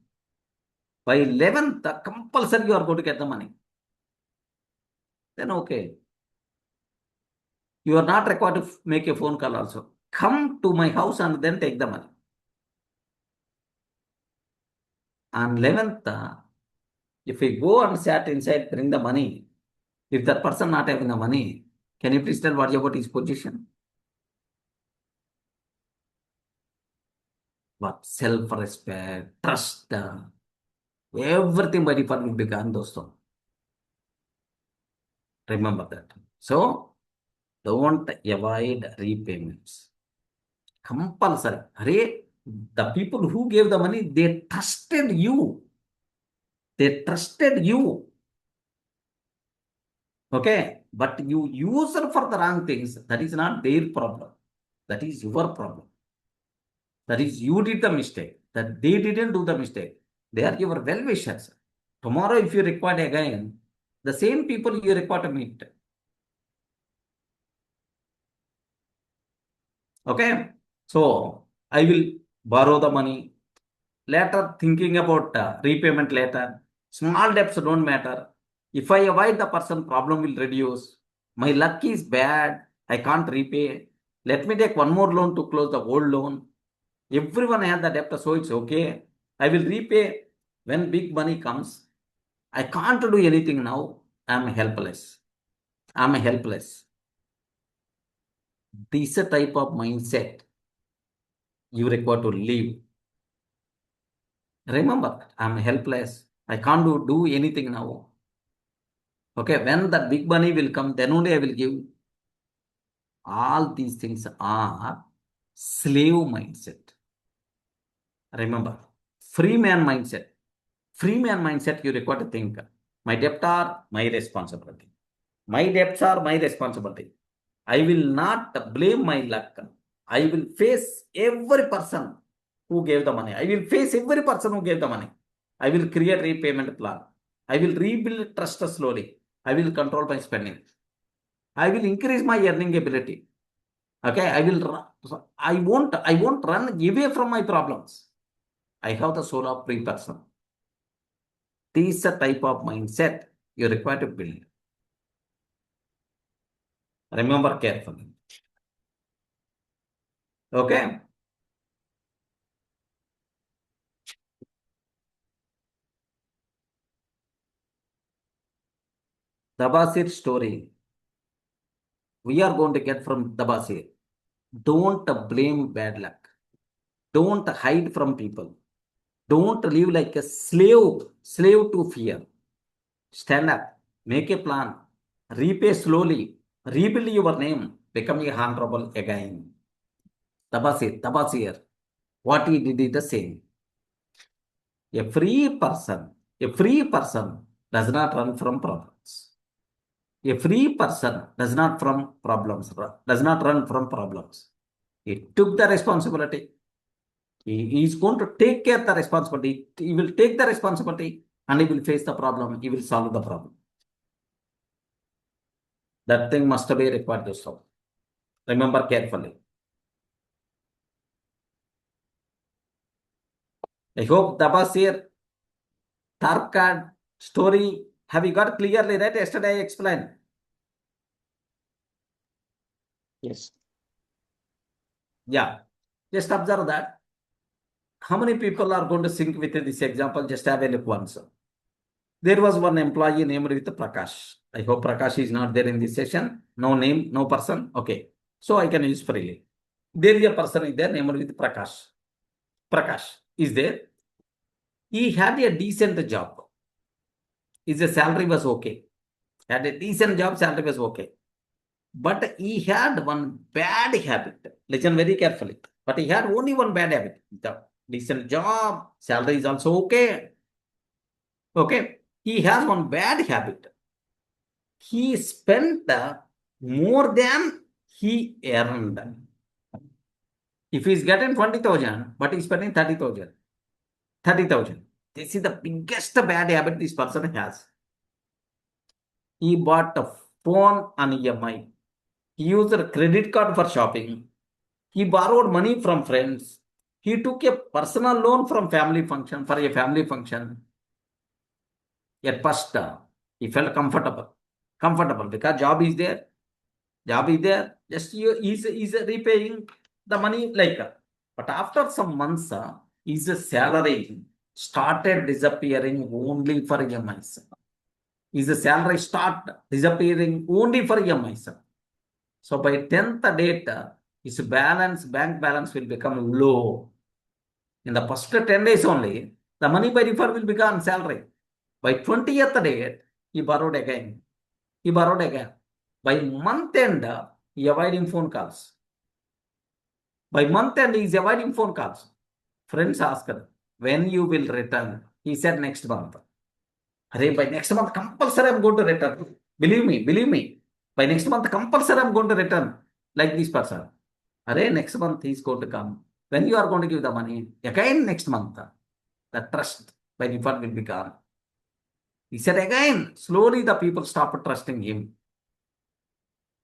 By 11th, compulsory, you are going to get the money. Then okay. You are not required to make a phone call also. Come to my house and then take the money. On 11th, if we go and sat inside, bring the money, if that person not having the money, can you please tell what about his position? But self-respect, trust, everything by default will be gone, dosto. Remember that. So, don't avoid repayments. Compulsory. The people who gave the money, they trusted you. Okay. But you use it for the wrong things. That is not their problem. That is your problem. That is you did the mistake. That they didn't do the mistake. They are your well-wishers. Tomorrow, if you require again, the same people you require to meet. Okay. So, I will borrow the money. Later, thinking about repayment later. Small debts don't matter. If I avoid the person, problem will reduce. My luck is bad. I can't repay. Let me take one more loan to close the old loan. Everyone has the debt, so it's okay. I will repay when big money comes. I can't do anything now. I'm helpless. This type of mindset you require to live. Remember, I'm helpless. I can't do anything now. Okay, when that big money will come, then only I will give. All these things are slave mindset. Remember, free man mindset. Free man mindset, you require to think, my debt are my responsibility. My debts are my responsibility. I will not blame my luck. I will face every person who gave the money. I will face every person who gave the money. I will create repayment plan. I will rebuild trust slowly. I will control my spending. I will increase my earning ability. Okay, I won't run away from my problems. I have the soul of free person. This is a type of mindset you require to build. Remember carefully. Okay. Dabasir story. We are going to get from Dabasir. Don't blame bad luck. Don't hide from people. Don't live like a slave to fear. Stand up, make a plan, repay slowly, rebuild your name, become a honorable again. Tabasir, what he did is the same. A free person does not run from problems. A free person does not run from problems. He took the responsibility. He is going to take care of the responsibility. He will take the responsibility and he will face the problem. He will solve the problem. That thing must be required to solve. Remember carefully. I hope Dabasir, Tarkad story, have you got clearly right? Yesterday I explained. Yes. Yeah. Just observe that. How many people are going to sync with this example? Just have a look once. There was one employee named with Prakash. I hope Prakash is not there in this session. No name, no person. Okay. So I can use freely. There is a person is there named with Prakash. Prakash is there. He had a decent job. His salary was okay. Had a decent job, salary was okay. But he had one bad habit. Listen very carefully. But he had only one bad habit. The decent job, salary is also okay. Okay. He has one bad habit. He spent more than he earned. If he's getting 20,000, but he's spending 30,000. 30,000. This is the biggest bad habit this person has. He bought a phone on EMI. He used a credit card for shopping. He borrowed money from friends. He took a personal loan from family function for a family function. At first, he felt comfortable because job is there. Just he's repaying the money like. But after some months, his salary started disappearing only for EMIs. His salary started disappearing only for EMIs. So by 10th date, his bank balance will become low. In the first 10 days only, the money by default will become salary. By 20th date, he borrowed again. By month end, he avoiding phone calls. By month end, he is avoiding phone calls. Friends asked, when you will return? He said next month. By next month, compulsory I'm going to return. Believe me. By next month, compulsory I'm going to return. Like this person. Next month he's going to come. When you are going to give the money? Again next month. The trust by default will be gone. He said again, slowly the people stopped trusting him.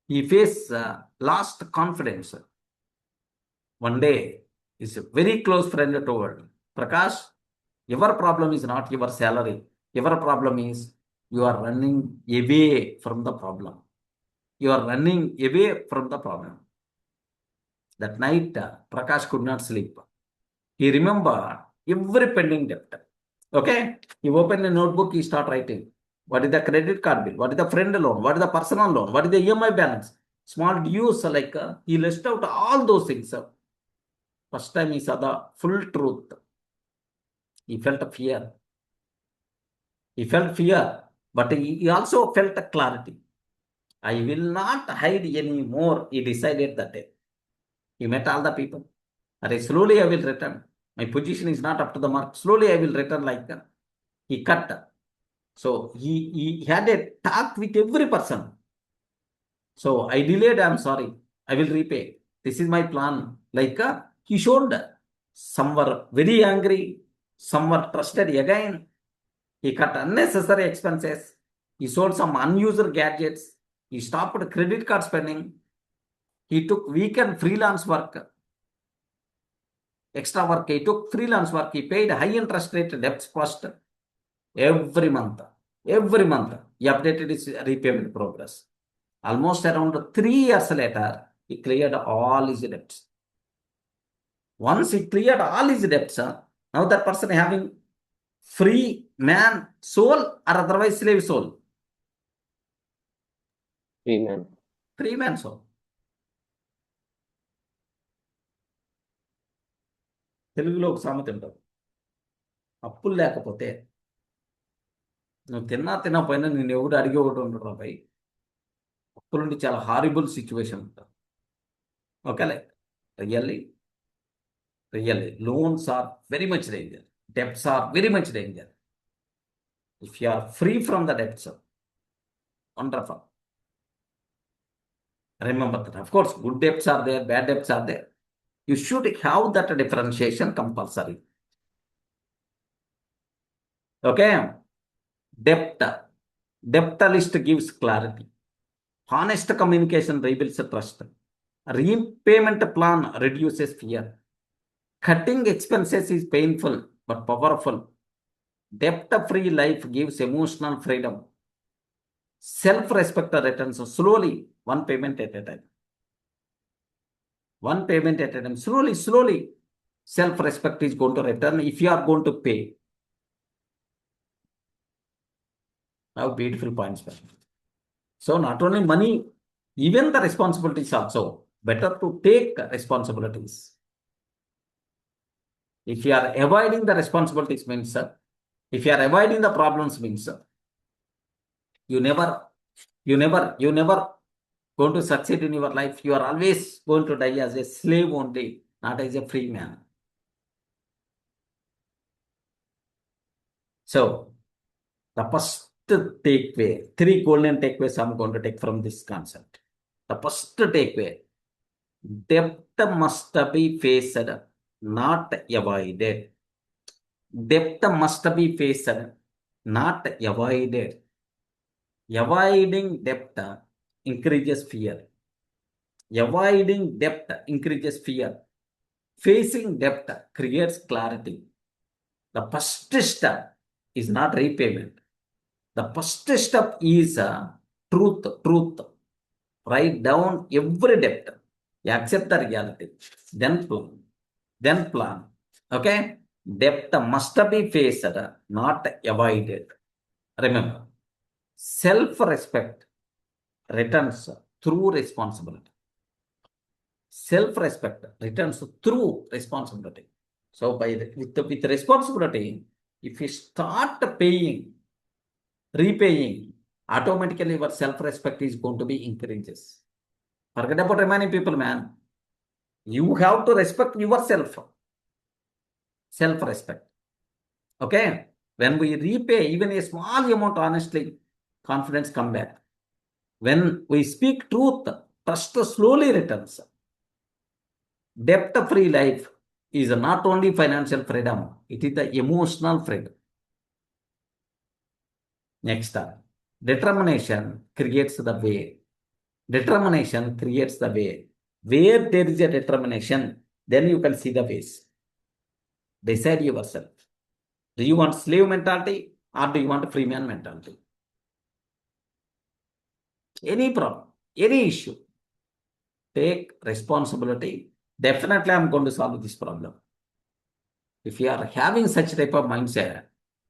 He faced lost confidence. One day, his very close friend told, Prakash, your problem is not your salary. Your problem is you are running away from the problem. That night, Prakash could not sleep. He remembered every pending debt. Okay? He opened a notebook, he started writing. What is the credit card bill? What is the friend loan? What is the personal loan? What is the EMI balance? Small dues, like he listed out all those things. First time he saw the full truth. He felt fear. But he also felt clarity. I will not hide anymore, he decided that day. He met all the people. Slowly I will return. My position is not up to the mark. Slowly I will return like that. He cut. So he had a talk with every person. So I delayed, I'm sorry. I will repay. This is my plan. Like he showed some were very angry, some were trusted again. He cut unnecessary expenses. He sold some unused gadgets. He stopped credit card spending. He took weekend freelance work. Extra work. He took freelance work. He paid high interest rate debts first. Every month. He updated his repayment progress. Almost around 3 years later, he cleared all his debts. Once he cleared all his debts, now that person having free man soul or otherwise slave soul? Free man. Free man soul. తెలుగులో ఒక సామెత ఉంటుంది, అప్పులు లేకపోతే నువ్వు తినకపోయినా నేను ఎవడు అడిగి ఒకటి ఉండడు రాబాయి. అప్పులుండి చాలా హారిబుల్ సిచ్యువేషన్ ఉంటుంది. ఓకేలే, really loans are very much danger, debts are very much danger. If you are free from the debts, wonderful. Remember that. Of course, good debts are there, bad debts are there. You should have that differentiation compulsory. Okay? Debt list gives clarity. Honest communication rebuilds trust. Repayment plan reduces fear. Cutting expenses is painful but powerful. Debt-free life gives emotional freedom. Self-respect returns slowly, one payment at a time. One payment at a time. Slowly, self-respect is going to return if you are going to pay. How beautiful points. So not only money, even the responsibilities also. Better to take responsibilities. If you are avoiding the responsibilities means, if you are avoiding the problems means, you never going to succeed in your life. You are always going to die as a slave only, not as a free man. So, the first takeaway, 3 golden takeaways I'm going to take from this concept. The first takeaway, debt must be faced, not avoided. Debt must be faced, not avoided. Avoiding debt increases fear. Avoiding debt increases fear. Facing debt creates clarity. The first step is not repayment. The first step is truth. Write down every debt. You accept the reality. Then plan. Okay? Debt must be faced, not avoided. Remember, self-respect returns through responsibility. Self-respect returns through responsibility. So with responsibility, if you start repaying, automatically your self-respect is going to be increases. Forget about remaining people, man. You have to respect yourself. Self-respect. Okay? When we repay even a small amount honestly, confidence come back. When we speak truth, trust slowly returns. Debt-free life is not only financial freedom, it is the emotional freedom. Next up, determination creates the way. Determination creates the way. Where there is a determination, then you can see the ways. Decide yourself. Do you want slave mentality or do you want free man mentality? Any problem, any issue, take responsibility. Definitely, I'm going to solve this problem. If you are having such type of mindset,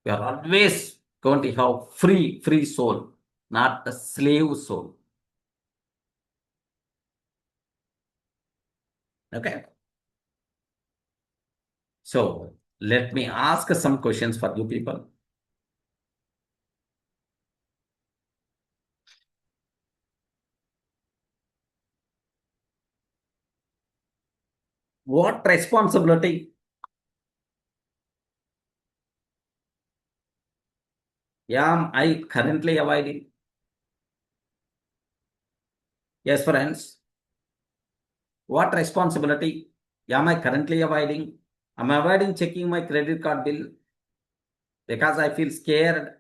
you are always going to have free soul, not the slave soul. Okay. So let me ask some questions for you people. What responsibility am I currently avoiding? Yes, friends. What responsibility am I currently avoiding? Am I avoiding checking my credit card bill because I feel scared?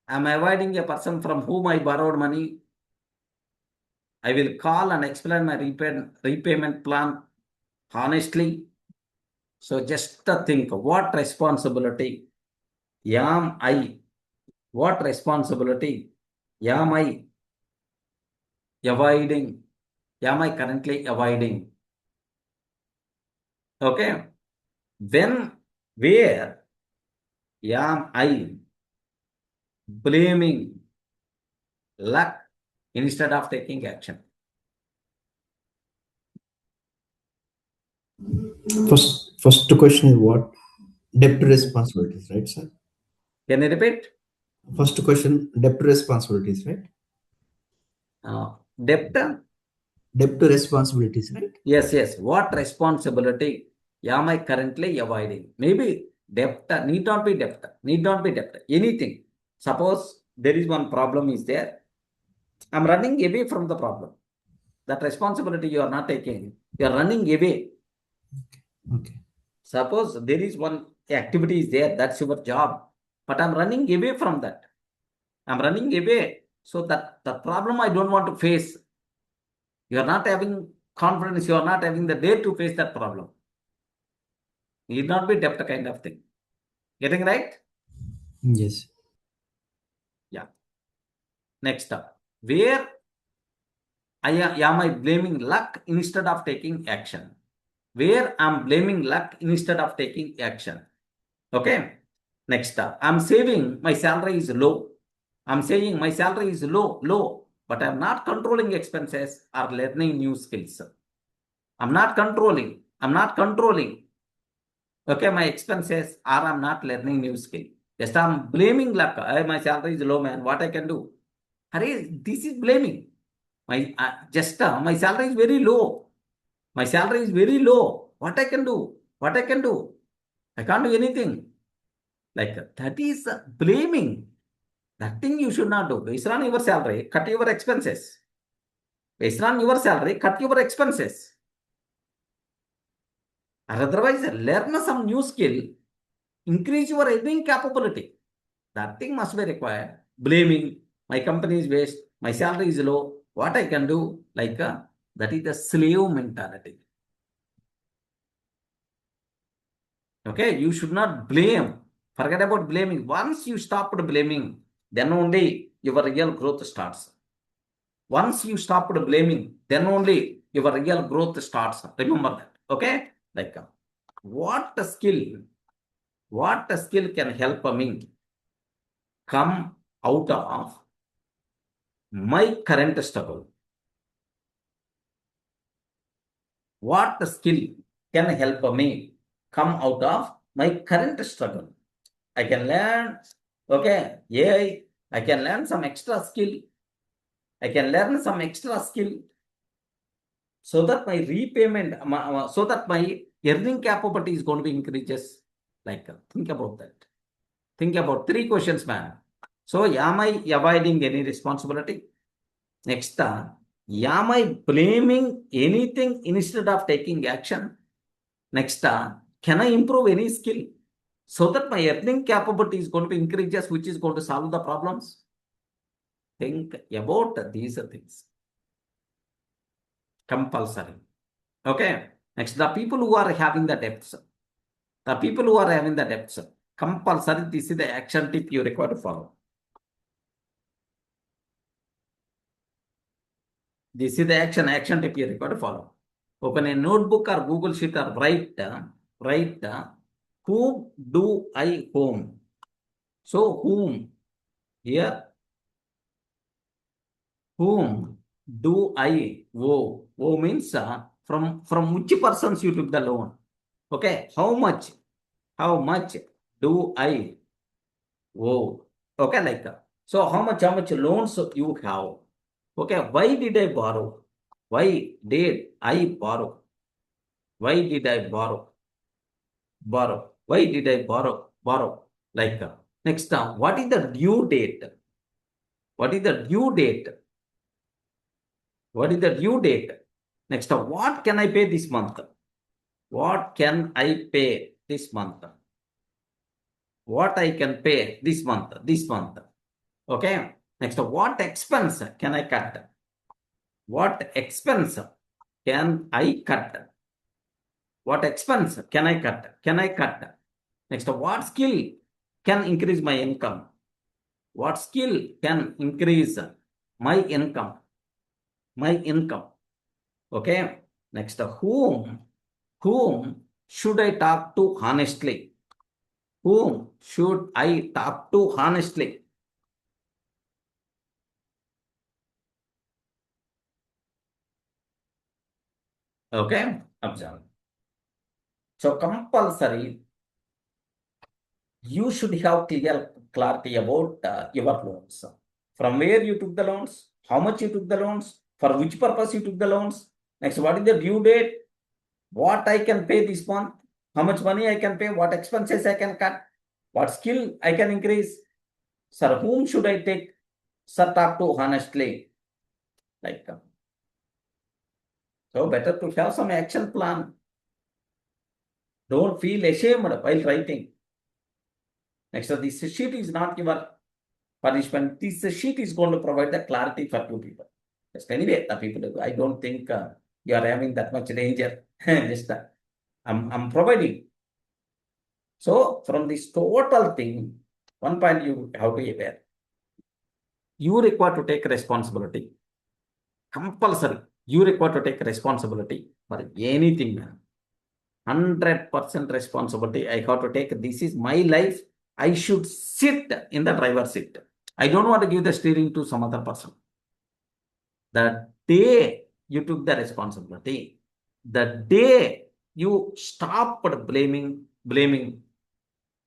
Am I avoiding a person from whom I borrowed money? I will call and explain my repayment plan honestly. So just think, what responsibility am I? What responsibility am I avoiding? Am I currently avoiding? Okay. Where am I blaming luck instead of taking action? First question is what? Debt responsibilities, right, sir? Can you repeat? First question, debt responsibilities, right? Debt? Debt responsibilities, right? Yes. What responsibility am I currently avoiding? Maybe debt, need not be debt, anything. Suppose there is one problem is there. I'm running away from the problem. That responsibility you are not taking. You are running away. Okay. Suppose there is one activity is there, that's your job. But I'm running away from that. I'm running away. So that the problem I don't want to face. You are not having confidence, you are not having the dare to face that problem. Need not be debt kind of thing. Getting right? Yes. Yeah. Next up. Where am I blaming luck instead of taking action? Where I'm blaming luck instead of taking action. Okay. Next up. I'm saying my salary is low. I'm saying my salary is low, but I'm not controlling expenses or learning new skills. I'm not controlling. Okay, my expenses or I'm not learning new skill. Just I'm blaming luck. My salary is low, man. What I can do? Hurry, this is blaming. My salary is very low. My salary is very low. What I can do? What I can do? I can't do anything. Like that is blaming. That thing you should not do. Based on your salary, cut your expenses. Based on your salary, cut your expenses. Or otherwise, learn some new skill, increase your earning capability. That thing must be required. Blaming, my company is waste, my salary is low, what I can do? That is the slave mentality. Okay, you should not blame. Forget about blaming. Once you stop blaming, then only your real growth starts. Once you stop blaming, then only your real growth starts. Remember that. Okay? What skill can help me come out of my current struggle? What skill can help me come out of my current struggle? I can learn, okay, AI, I can learn some extra skill. I can learn some extra skill so that my repayment, so that my earning capability is going to be increases. Think about that. Think about 3 questions, man. So, am I avoiding any responsibility? Next, am I blaming anything instead of taking action? Next, can I improve any skill so that my earning capability is going to be increases, which is going to solve the problems? Think about these things. Compulsory. Okay. Next, the people who are having the debts. Compulsory, this is the action tip you require to follow. This is the action tip you require to follow. Open a notebook or Google Sheet or write, whom do I own? So whom here, whom do I owe? Owe means from which persons you took the loan. Okay, how much do I owe? Okay, so how much loans you have? Okay, why did I borrow? Why did I borrow? Why did I borrow? Why did I borrow? Next, what is the due date? What is the due date? What is the due date? Next, what can I pay this month? What can I pay this month? What I can pay this month? Okay. Next, what expense can I cut? What expense can I cut? What expense can I cut? Next, what skill can increase my income? What skill can increase my income? Okay. Next, whom should I talk to honestly? Whom should I talk to honestly? Okay, observe. So compulsory, you should have clear clarity about your loans. From where you took the loans, how much you took the loans, for which purpose you took the loans. Next, what is the due date? What I can pay this month, how much money I can pay, what expenses I can cut, what skill I can increase. Sir, whom should I take? Sir, talk to honestly. Like, so better to have some action plan. Don't feel ashamed while writing. Next, this sheet is not your punishment. This sheet is going to provide the clarity for you people. Just anyway, the people, I don't think you are having that much danger. Just I'm providing. So from this total thing, one point you have to be aware. You require to take responsibility. Compulsory. You require to take responsibility for anything. 100% responsibility. I have to take. This is my life. I should sit in the driver's seat. I don't want to give the steering to some other person. The day you took the responsibility, the day you stopped blaming,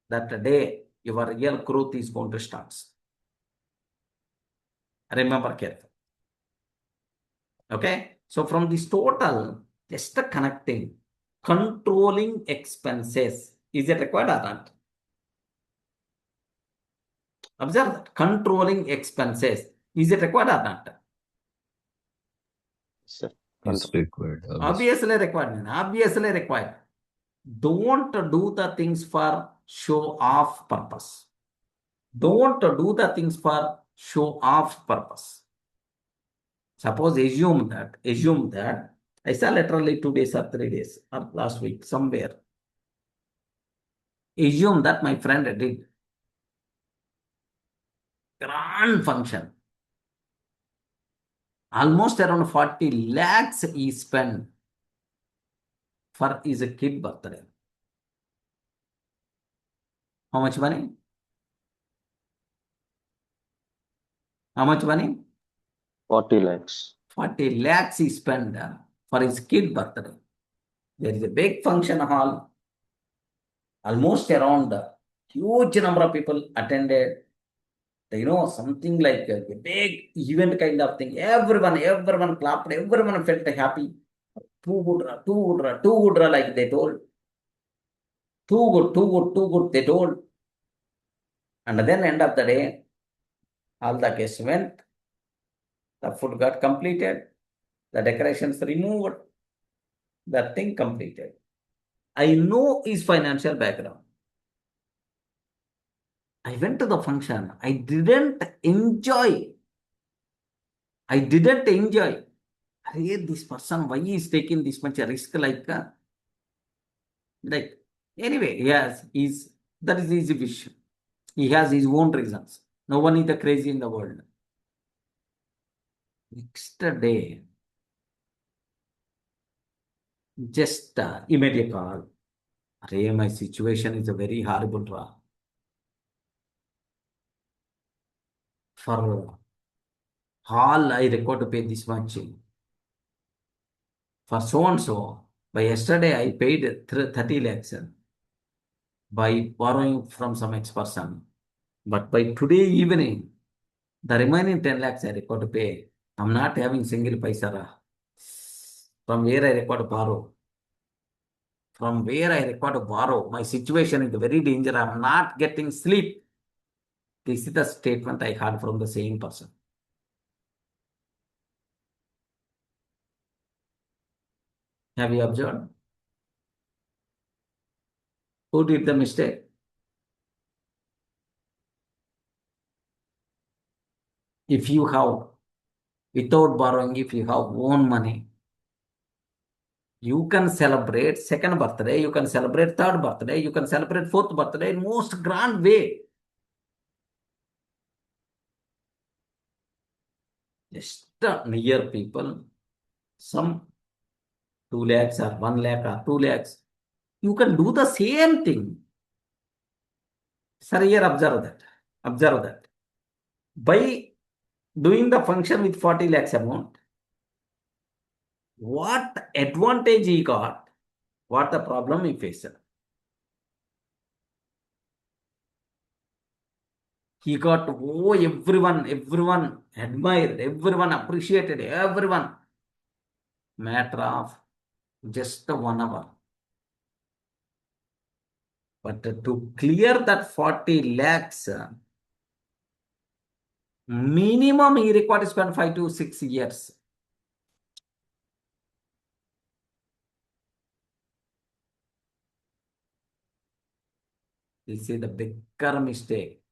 that day your real growth is going to start. Remember carefully. Okay. So from this total, just connecting, controlling expenses. Is it required or not? Observe that. Controlling expenses. Is it required or not? Sir. It's required. Obviously required. Obviously required. Don't do the things for show off purpose. Don't do the things for show off purpose. Suppose assume that I saw literally 2 days or 3 days or last week somewhere. Assume that my friend did grand function. Almost around 40 lakhs he spent for his kid birthday. How much money? How much money? 40 lakhs. 40 lakhs he spent for his kid birthday. There is a big function hall. Almost around huge number of people attended. Something like a big event kind of thing. Everyone clapped. Everyone felt happy. Too good, like they told. Too good, they told. And then end of the day, all the guests went. The food got completed. The decorations removed. The thing completed. I know his financial background. I went to the function. I didn't enjoy. This person, why he is taking this much risk like anyway, that is his wish. He has his own reasons. No one is the crazy in the world. Next day, just he made a call. My situation is a very horrible. For all I record to pay this much. For so and so, by yesterday I paid 30 lakhs by borrowing from some ex-person. But by today evening, the remaining 10 lakhs I record to pay. I'm not having single paisa. From where I record to borrow? From where I record to borrow? My situation is very dangerous. I'm not getting sleep. This is the statement I heard from the same person. Have you observed? Who did the mistake? If you have, without borrowing, if you have own money, you can celebrate second birthday, you can celebrate third birthday, you can celebrate fourth birthday in most grand way. Just near people, some 2 lakhs or 1 lakh or 2 lakhs, You can do the same thing. Sir, here observe that. Observe that. By doing the function with 40 lakhs amount, what advantage he got, what the problem he faced. He got, oh, everyone admired, everyone appreciated, everyone. Matter of just 1 hour. But to clear that 40 lakhs, minimum he required to spend 5 to 6 years. This is the bigger mistake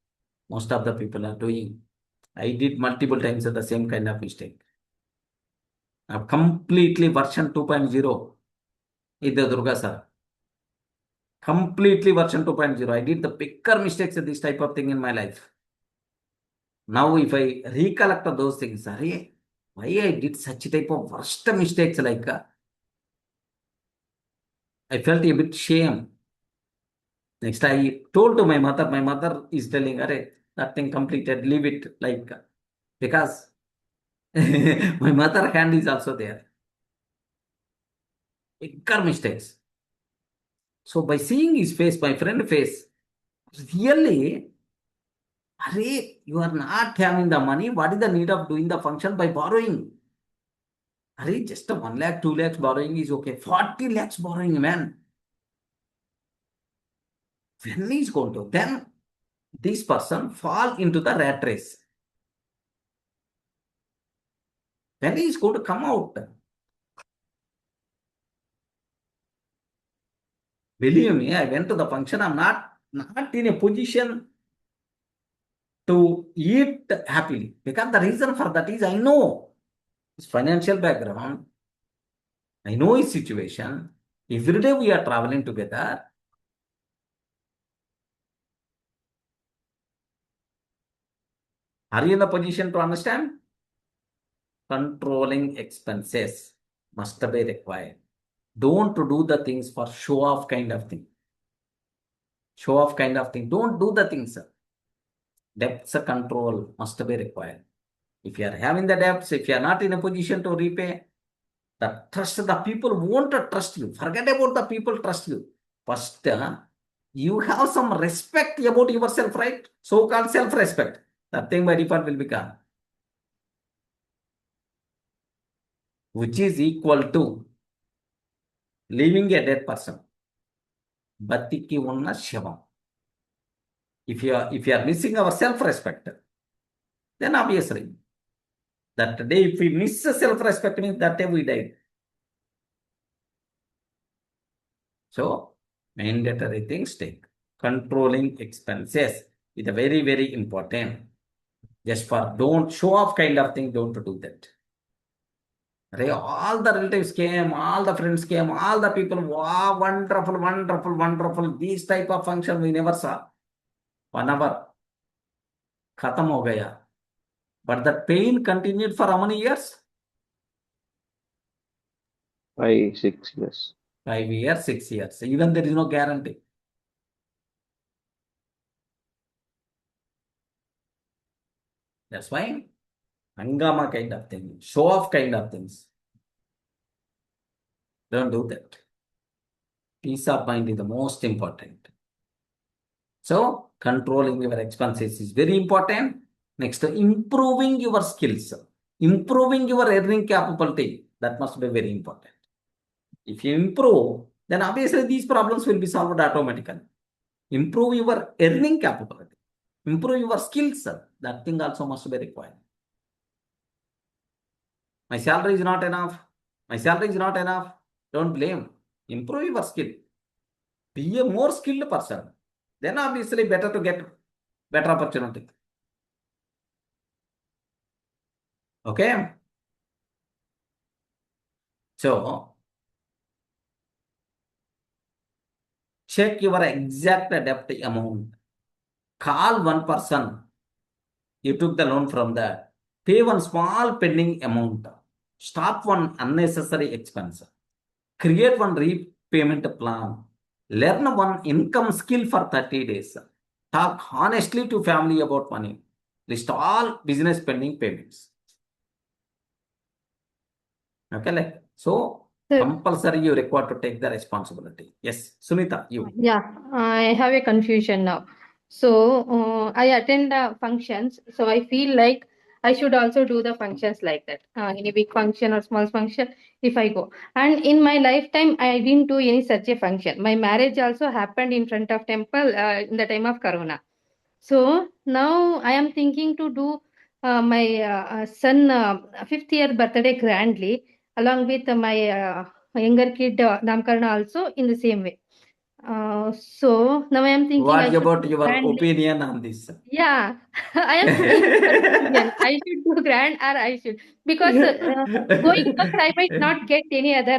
most of the people are doing. I did multiple times the same kind of mistake. I've completely version 2.0 is the Durga Sir. Completely version 2.0. I did the bigger mistakes of this type of thing in my life. Now, if I recollect those things, why I did such type of worst mistakes, like I felt a bit shame. Next, I told to my mother. My mother is telling, "Arey, that thing completed, leave it," like, because my mother hand is also there. Bigger mistakes. So by seeing his face, my friend face, really, Arey, you are not having the money. What is the need of doing the function by borrowing? Arey, just 1 lakh, 2 lakhs borrowing is okay. 40 lakhs borrowing, man. When is going to? Then this person fall into the rat race. When is going to come out? Believe me, I went to the function. I'm not in a position to eat happily. Because the reason for that is I know his financial background. I know his situation. Every day we are traveling together. Are you in the position to understand? Controlling expenses must be required. Don't do the things for show off kind of thing. Show off kind of thing. Don't do the things. Debts control must be required. If you are having the debts, if you are not in a position to repay, the people won't trust you. Forget about the people trust you. First, you have some respect about yourself, right? So-called self-respect. That thing by default will become, which is equal to leaving a dead person. Batiki unna shivam. If you are missing our self-respect, then obviously that day, if we miss self-respect, means that day we died. So mandatory things take. Controlling expenses is a very, very important. Just for don't show off kind of thing, don't do that. All the relatives came, all the friends came, all the people, wow, wonderful, wonderful, wonderful. This type of function we never saw. 1 hour, khatam ho gaya. But the pain continued for how many years? 5, 6 years. 5 years, 6 years. Even there is no guarantee. That's why hangama kind of thing, show off kind of things. Don't do that. Peace of mind is the most important. So controlling your expenses is very important. Next, improving your skills, improving your earning capability. That must be very important. If you improve, then obviously these problems will be solved automatically. Improve your earning capability, improve your skills. That thing also must be required. My salary is not enough. My salary is not enough. Don't blame. Improve your skill. Be a more skilled person. Then obviously better to get better opportunity. Okay. So check your exact debt amount. Call one person. You took the loan from that. Pay one small pending amount. Stop one unnecessary expense. Create one repayment plan. Learn one income skill for 30 days. Talk honestly to family about money. List all business pending payments. Okay, like so Sir, compulsory you require to take the responsibility. Yes, Sunita, you. yeah, I have a confusion now. So I attend the functions, so I feel like I should also do the functions like that. Any big function or small function, if I go. And in my lifetime, I didn't do any such a function. My marriage also happened in front of temple in the time of Corona. So now I am thinking to do my son fifth year birthday grandly, along with my younger kid Namkarna also in the same way. So now I am thinking I What should about do your grandly. opinion on this? Yeah, I am in confusion. I should do grand or I should, because going further I might not get any other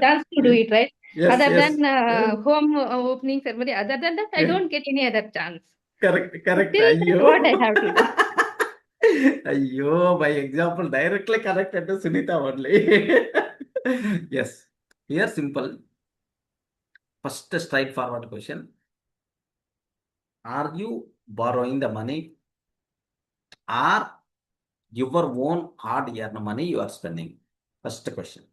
chance to do it, right? Yes, Other yes. than home opening ceremony, other than that, I don't get any other chance. Correct, correct. Till then, what I have to do? Ayyo, my example directly connected to Sunita only. Yes. Here simple. First straightforward question. Are you borrowing the money or your own hard-earned money you are spending? First question.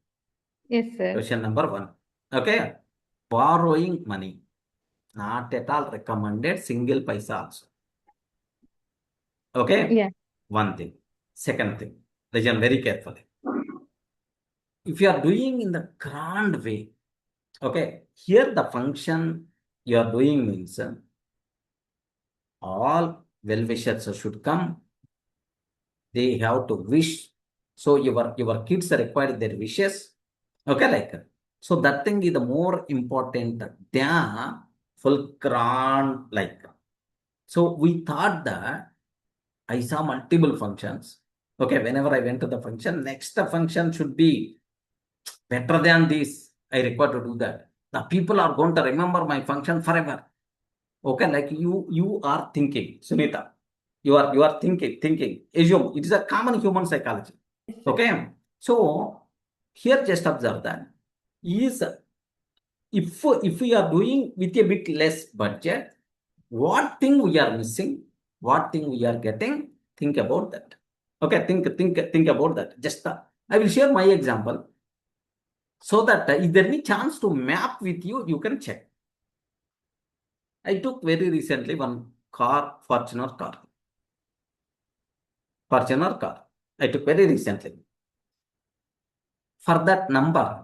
Yes, sir. Question number 1. Okay. Borrowing money. Not at all recommended, single paisa also. Okay. Yeah. One thing. Second thing. Listen very carefully. If you are doing in the grand way, okay, here the function you are doing means all well-wishers should come. They have to wish. So your kids are required their wishes. Okay, like so that thing is the more important than full grand like. So we thought that I saw multiple functions. Okay, whenever I went to the function, next function should be better than this. I require to do that. The people are going to remember my function forever. Okay, like you are thinking, Sunita. You are thinking. Assume it is a common human psychology. Okay. So here just observe that is if we are doing with a bit less budget, what thing we are missing, what thing we are getting, think about that. Okay, think about that. Just I will share my example so that if there any chance to map with you, you can check. I took very recently one car, Fortuner car. Fortuner car. I took very recently. For that number,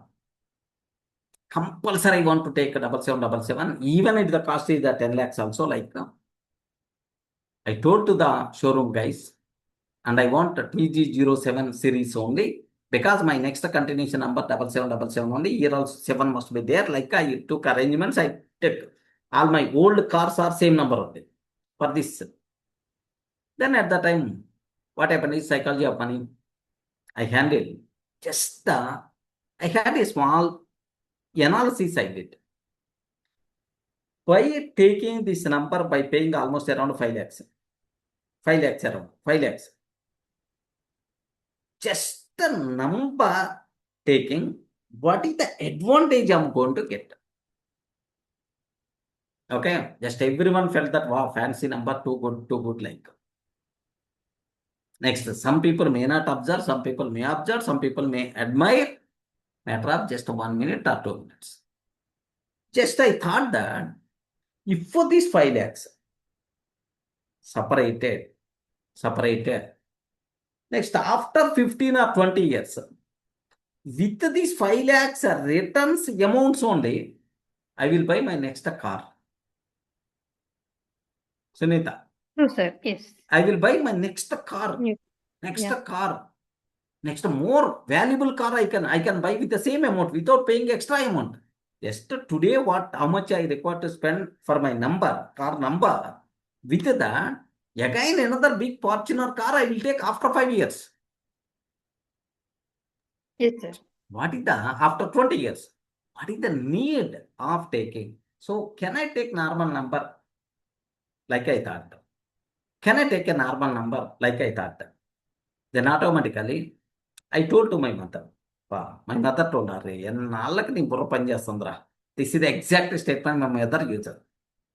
compulsory I want to take a 7777, even if the cost is the 10 lakhs also, like I told to the showroom guys, and I want a TG07 series only, because my next continuation number 7777 only, here also 7 must be there. Like I took arrangements, I took all my old cars are same number only for this. Then at the time, what happened is psychology of money. I handled just I had a small analysis I did. By taking this number by paying almost around 5 lakhs. 5 lakhs around 5 lakhs. Just the number taking, what is the advantage I'm going to get? Okay, just everyone felt that wow, fancy number, too good, like. Next, some people may not observe, some people may observe, some people may admire. Matter of just 1 minute or 2 minutes. Just I thought that if for these 5 lakhs separated, next after 15 or 20 years, with these 5 lakhs returns amounts only, I will buy my next car. Sunita, True, sir. Yes. I will buy my next car. Yes. Next Yeah. car. Next more valuable car I can buy with the same amount without paying extra amount. Just today how much I require to spend for my car number. With that, again another big Fortuner car I will take after 5 years. Yes, sir. What is the after 20 years? What is the need of taking? So can I take normal number like I thought? Can I take a normal number like I thought? Then automatically I told to my mother. My mother told her, ఎన్నాళ్ళకి నీ బుర్ర పని చేస్తుందిరా This is the exact statement my mother used.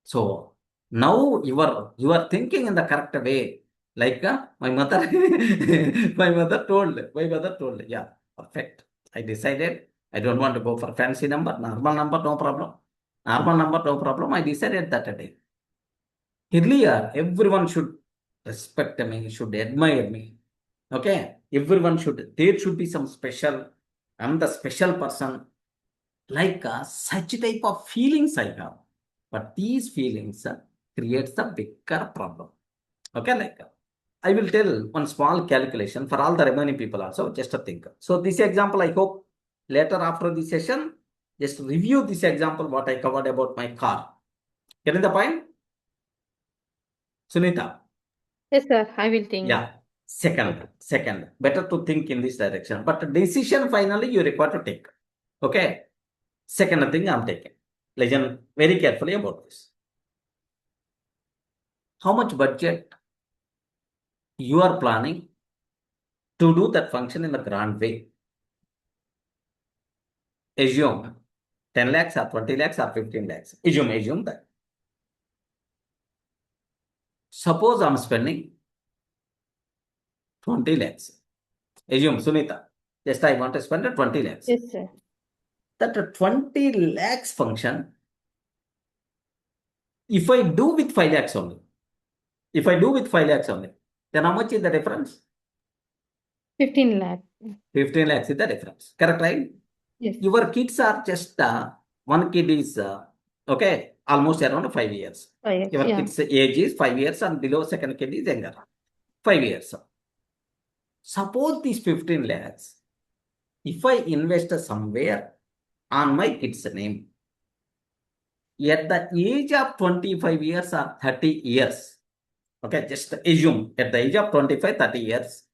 So now you are thinking in the correct way. Like my mother, my mother told, yeah, perfect. I decided I don't want to go for fancy number, normal number, no problem. Normal number, no problem. I decided that day. Earlier, everyone should respect me, should admire me. Okay, everyone should. There should be some special. I'm the special person. Like such type of feelings I have, but these feelings creates a bigger problem. Okay, like I will tell one small calculation for all the remaining people also, just to think. So this example, I hope later after the session, just review this example what I covered about my car. Getting the point, Sunita? Yes, sir. I will think. Yeah. Second, better to think in this direction, but decision finally you require to take. Okay. Second thing I'm taking. Listen very carefully about this. How much budget you are planning to do that function in a grand way? Assume 10 lakhs or 20 lakhs or 15 lakhs. Assume that. Suppose I'm spending 20 lakhs. Assume, Sunita, just I want to spend 20 lakhs. Yes, sir. That 20 lakhs function, if I do with 5 lakhs only, then how much is the difference? 15 lakh. 15 lakhs is the difference. Correct, right? Yes. Your kids are just, one kid is, okay, almost around 5 years. Yes, Your yeah. kid's age is 5 years and below second kid is younger. 5 years. Suppose these 15 lakhs, if I invest somewhere on my kid's name, at the age of 25 years or 30 years, okay, just assume at the age of 25, 30 years,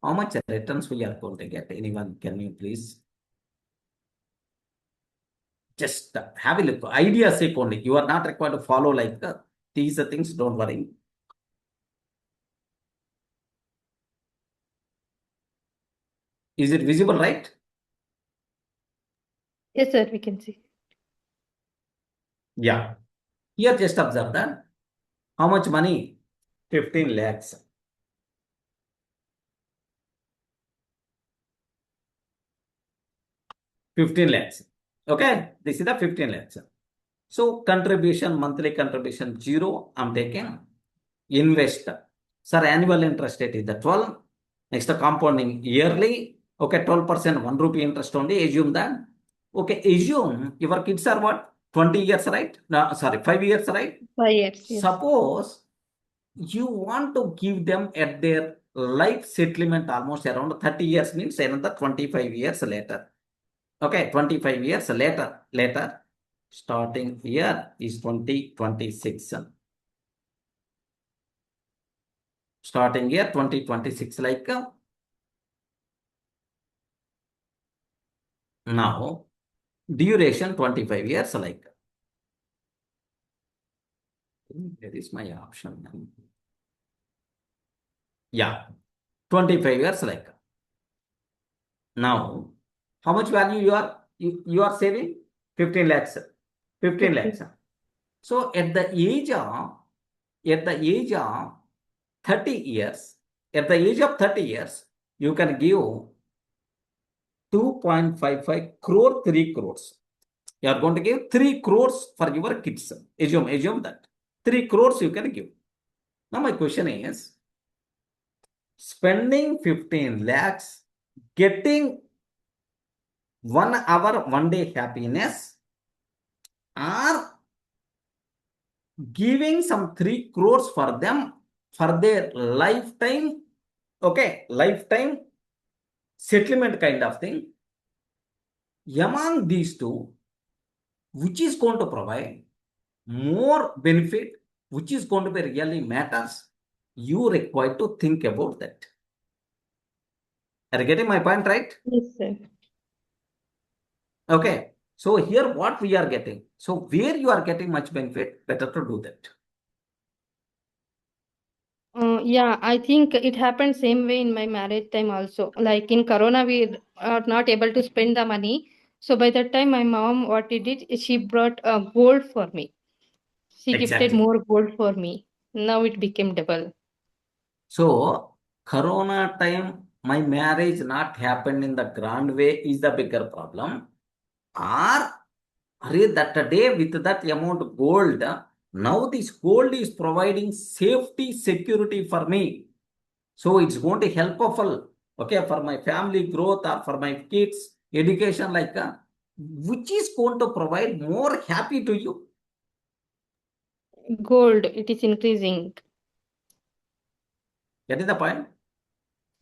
how much returns we are going to get? Anyone, can you please? Just have a look. Idea sake only. You are not required to follow like these things, don't worry. Is it visible, right? Yes, sir. We can see. Yeah. Here just observe that. How much money? 15 lakhs. 15 lakhs. Okay. This is the 15 lakhs. So contribution, monthly contribution 0. I'm taking. Invest. Sir, annual interest rate is the 12. Next, compounding yearly. Okay, 12%, 1 rupee interest only. Assume that. Okay, assume your kids are what? 20 years, right? No, sorry, 5 years, right? 5 years. Yes. Suppose you want to give them at their life settlement almost around 30 years, means another 25 years later. Okay, 25 years later, starting year is 2026. Starting year 2026, like now, duration 25 years, like where is my option? Yeah, 25 years, like now, how much value you are saving? 15 lakhs. 15 lakhs. So at the age of 30 years, you can give 2.55 crore, 3 crores. You are going to give 3 crores for your kids. Assume that. 3 crores you can give. Now my question is, spending 15 lakhs, getting 1 hour, 1 day happiness, or giving some 3 crores for them for their lifetime, okay, lifetime settlement kind of thing. Among these two, which is going to provide more benefit, which is going to be really matters, you require to think about that. Are you getting my point, right? Yes, sir. Okay. So here what we are getting. So where you are getting much benefit, better to do that. Yeah, I think it happened same way in my marriage time also. Like in Corona, we are not able to spend the money. So by that time, my mom, what she did, is she brought gold for me. She gifted Exactly. more gold for me. Now it became double. So, Corona time, my marriage not happened in the grand way is the bigger problem. Or, that day with that amount gold, now this gold is providing safety, security for me. So it's going to help okay, for my family growth or for my kids education, which is going to provide more happy to you. Gold, it is increasing. That is the point.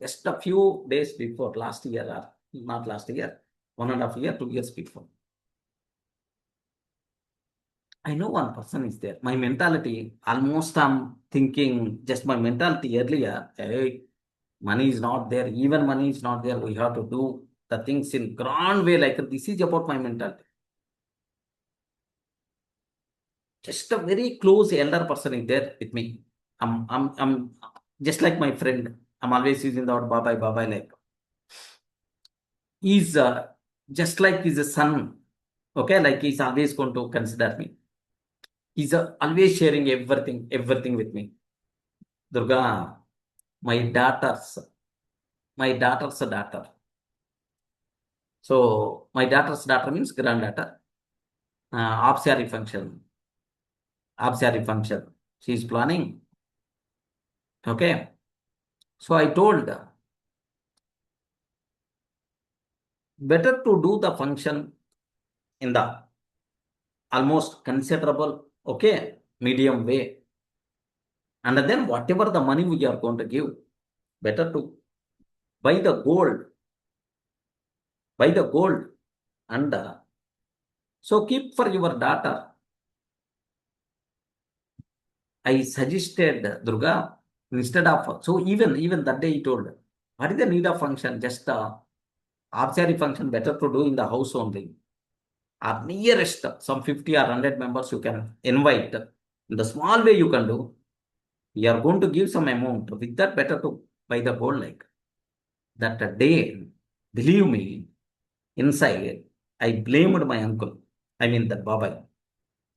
Just a few days before last year, or not last year, 1.5 year, 2 years before. I know one person is there. My mentality, almost I'm thinking, just my mentality earlier, hey, money is not there, even money is not there. We have to do the things in grand way. Like this is about my mentality. Just a very close elder person is there with me. I'm just like my friend. I'm always using the word Babai, Babai. Like he's just like he's a son. Okay, like he's always going to consider me. He's always sharing everything with me. Durga, my daughter's daughter. So my daughter's daughter means granddaughter. Absari function. She's planning. Okay. So I told better to do the function in the almost considerable, okay, medium way. And then whatever the money we are going to give, better to buy the gold. And so keep for your daughter. I suggested Durga instead of, so even that day he told, what is the need of function? Just auxiliary function better to do in the house only. Or nearest some 50 or 100 members you can invite. In the small way you can do. You are going to give some amount. With that, better to buy the gold like that day. Believe me, inside I blamed my uncle. I mean that Babai.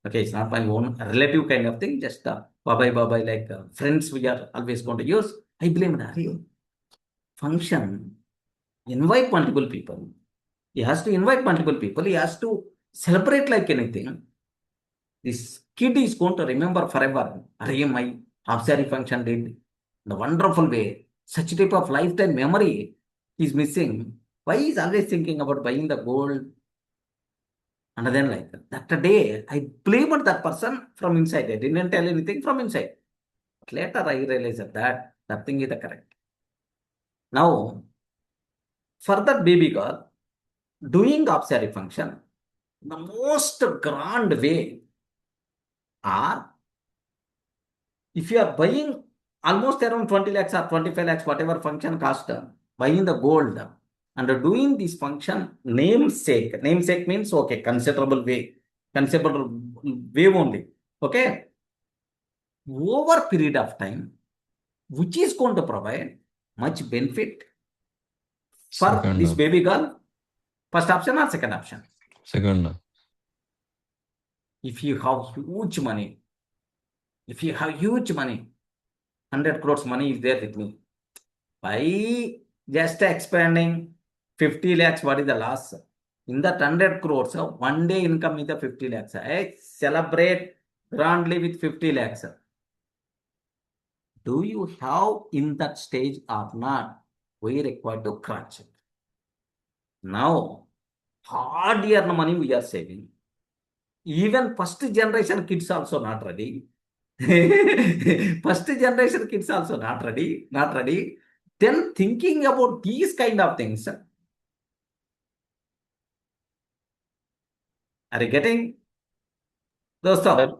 Okay, it's not my own relative kind of thing. Just Babai, like friends we are always going to use. I blamed her. Function. Invite multiple people. He has to invite multiple people. He has to celebrate like anything. This kid is going to remember forever. My half-sari function did the wonderful way. Such type of lifetime memory is missing. Why is always thinking about buying the gold? And then like that day, I blamed that person from inside. I didn't tell anything from inside. But later I realized that thing is the correct. Now, for that baby girl, doing half-sari function, the most grand way are if you are buying almost around 20 lakhs or 25 lakhs, whatever function cost, buying the gold and doing this function namesake. Namesake means, okay, considerable way only. Okay. Over period of time, which is going to provide much benefit for Second this up. baby girl. First option or second option? Second up. If you have huge money, 100 crores money is there with me. By just expanding 50 lakhs, what is the loss? In that 100 crores, one day income is the 50 lakhs. I celebrate grandly with 50 lakhs. Do you have in that stage or not? We require to crunch it. Now, hard earned money we are saving. Even first generation kids also not ready. First generation kids also not ready. Then thinking about these kind of things. Are you getting? Sir,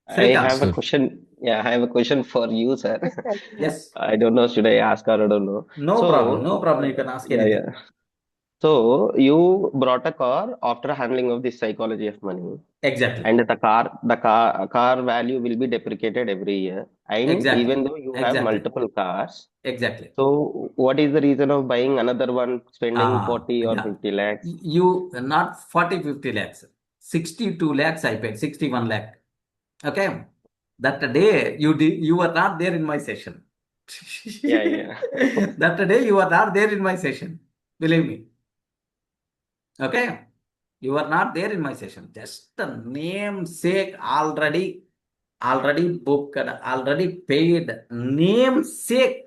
I Srikanth. have a Sir. question. Yeah, I have a question for you, sir. Yes. I don't know, should I ask or I don't know. No So, problem. You can ask yeah, anything. yeah. So you brought a car after handling of the psychology of money, Exactly. and the car value will be depreciated every year. And Exactly. even though you have Exactly. multiple cars, Exactly. so what is the reason of buying another one, spending 40 or Yeah. 50 lakhs? You not 40, 50 lakhs. 62 lakhs I paid, 61 lakh. Okay. That day you were not there in my session. Yeah, yeah. That day you were not there in my session. Believe me. Okay. You are not there in my session. Just the namesake already booked, already paid. Namesake.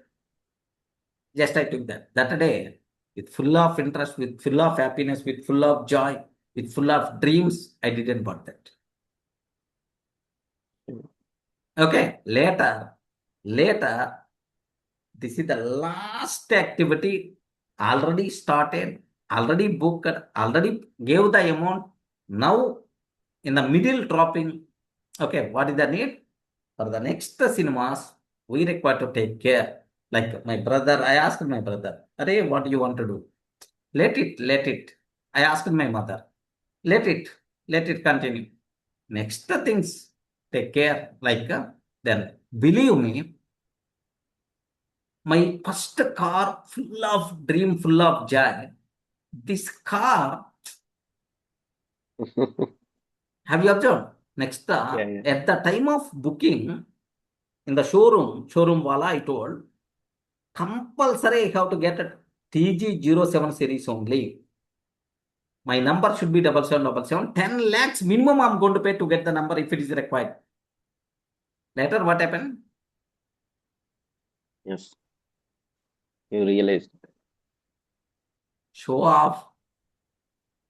Just I took that. That day, with full of interest, with full of happiness, with full of joy, with full of dreams, I didn't bought that. Okay. Later, this is the last activity. Already started, already booked, already gave the amount. Now, in the middle dropping, okay, what is the need? For the next cinemas, we require to take care. Like my brother, I asked my brother, Arey, what do you want to do? Let it. I asked my mother, let it continue. Next things, take care. Then, believe me, my first car, full of dream, full of joy. This car, have you observed? Next, Yeah. at the time of booking, in the showroom wala, I told, compulsory I have to get a TG07 series only. My number should be 7777. 10 lakhs minimum I'm going to pay to get the number if it is required. Later, what happened? Yes. You realized. Show off,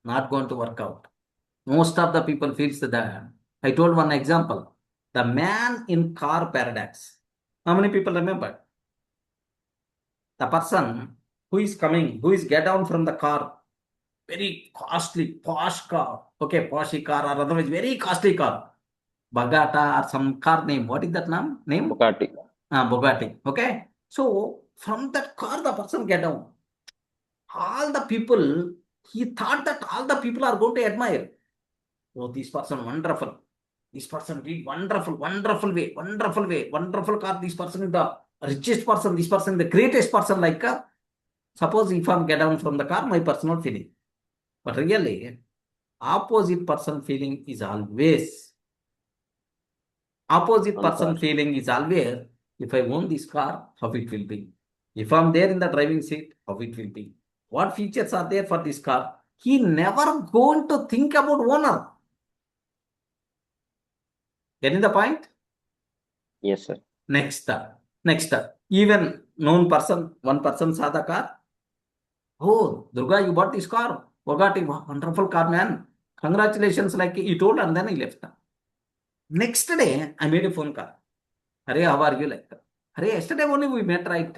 not going to work out. Most of the people feels that. I told one example. The man in car paradox. How many people remember? The person who is coming, who is get down from the car, very costly, posh car. Okay, poshy car or otherwise very costly car. Bagata or some car name. What is that name? Bugatti. Bugatti. Okay. So from that car, the person get down. All the people, he thought that all the people are going to admire. Oh, this person wonderful. This person did wonderful way, wonderful car. This person is the richest person. This person is the greatest person. Suppose if I get down from the car, my personal feeling. But really, opposite person feeling is always if I own this car, how it will be. If I'm there in the driving seat, how it will be. What features are there for this car? He never going to think about owner. Getting the point? Yes, sir. Next, even known person, one person saw the car. Oh, Durga, you bought this car. Bugatti, wonderful car, man. Congratulations, like he told, and then he left. Next day, I made a phone call. Hare, how are you? Hare, yesterday only we met, right?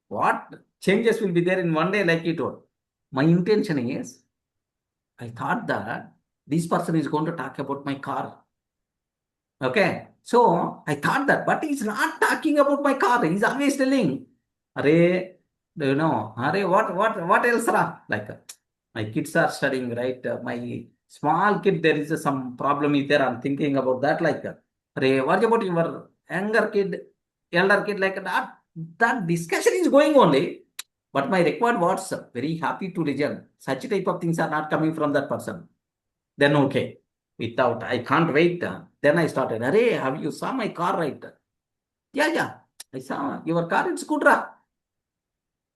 What changes will be there in one day, like he told. My intention is, I thought that this person is going to talk about my car. Okay. So I thought that, but he's not talking about my car. He's always telling, Arey, do you know, Arey, what else? My kids are studying, right? My small kid, there is some problem is there. I'm thinking about that. Arey, what about your younger kid, elder kid? Like that discussion is going only. But my required words, very happy to listen. Such type of things are not coming from that person. Then okay. Without, I can't wait. Then I started, Arey, have you saw my car, right? Yeah. I saw your car, it's good, ra.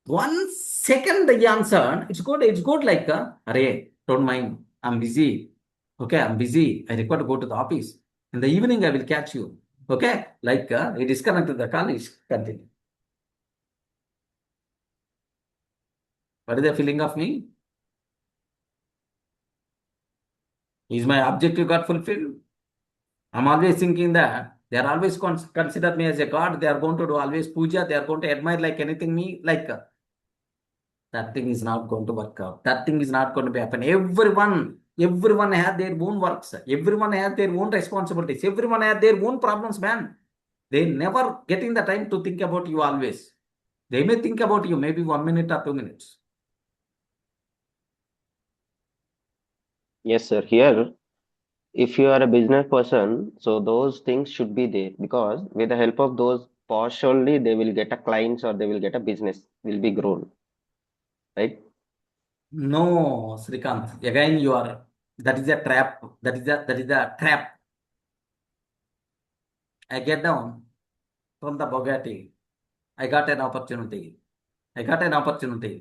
1 second he answered, it's good, Arey, don't mind, I'm busy. Okay, I'm busy. I require to go to the office. In the evening, I will catch you. Okay, he disconnected the call, is continue. What is the feeling of me? Is my objective got fulfilled? I'm always thinking that they are always consider me as a god. They are going to do always puja. They are going to admire like anything me. That thing is not going to work out. That thing is not going to be happen. Everyone has their own works. Everyone has their own responsibilities. Everyone has their own problems, man. They never getting the time to think about you always. They may think about you maybe 1 minute or 2 minutes. Yes, sir. Here, if you are a business person, so those things should be there because with the help of those posts only, they will get a clients or they will get a business will be grown, right? No, Srikant. Again, you are. That is a trap. That is a trap. I get down from the Bugatti. I got an opportunity. I got an opportunity.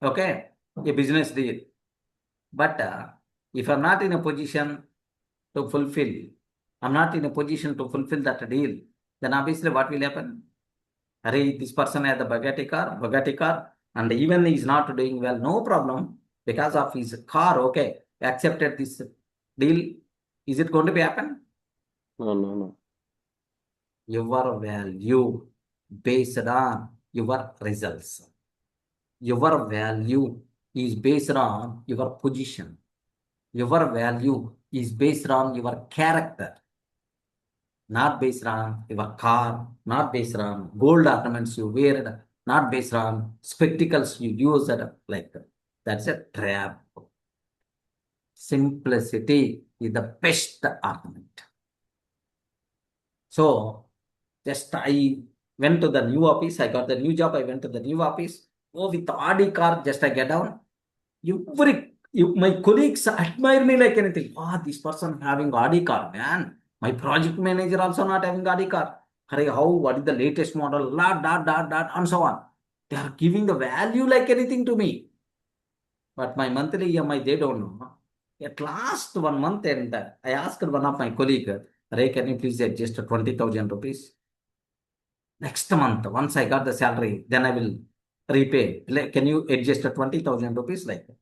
Okay, a business deal. But if I'm not in a position to fulfill, I'm not in a position to fulfill that deal, then obviously what will happen? Array, this person has the Bugatti car, and even he's not doing well, no problem because of his car. Okay, accepted this deal. Is it going to be happen? No, no, no. Your value based on your results. Your value is based on your position. Your value is based on your character, not based on your car, not based on gold ornaments you wear, not based on spectacles you use. Like that's a trap. Simplicity is the best argument. So just I went to the new office. I got the new job. I went to the new office. Oh, with the Audi car, just I get down. My colleagues admire me like anything. Ah, this person having Audi car, man. My project manager also not having Audi car. Hurry, how? What is the latest model? And so on. They are giving the value like anything to me. But my monthly EMI, they don't know. At last 1 month, and I asked one of my colleague, Ray, can you please adjust 20,000 rupees? Next month, once I got the salary, then I will repay. Like, can you adjust 20,000 rupees like that?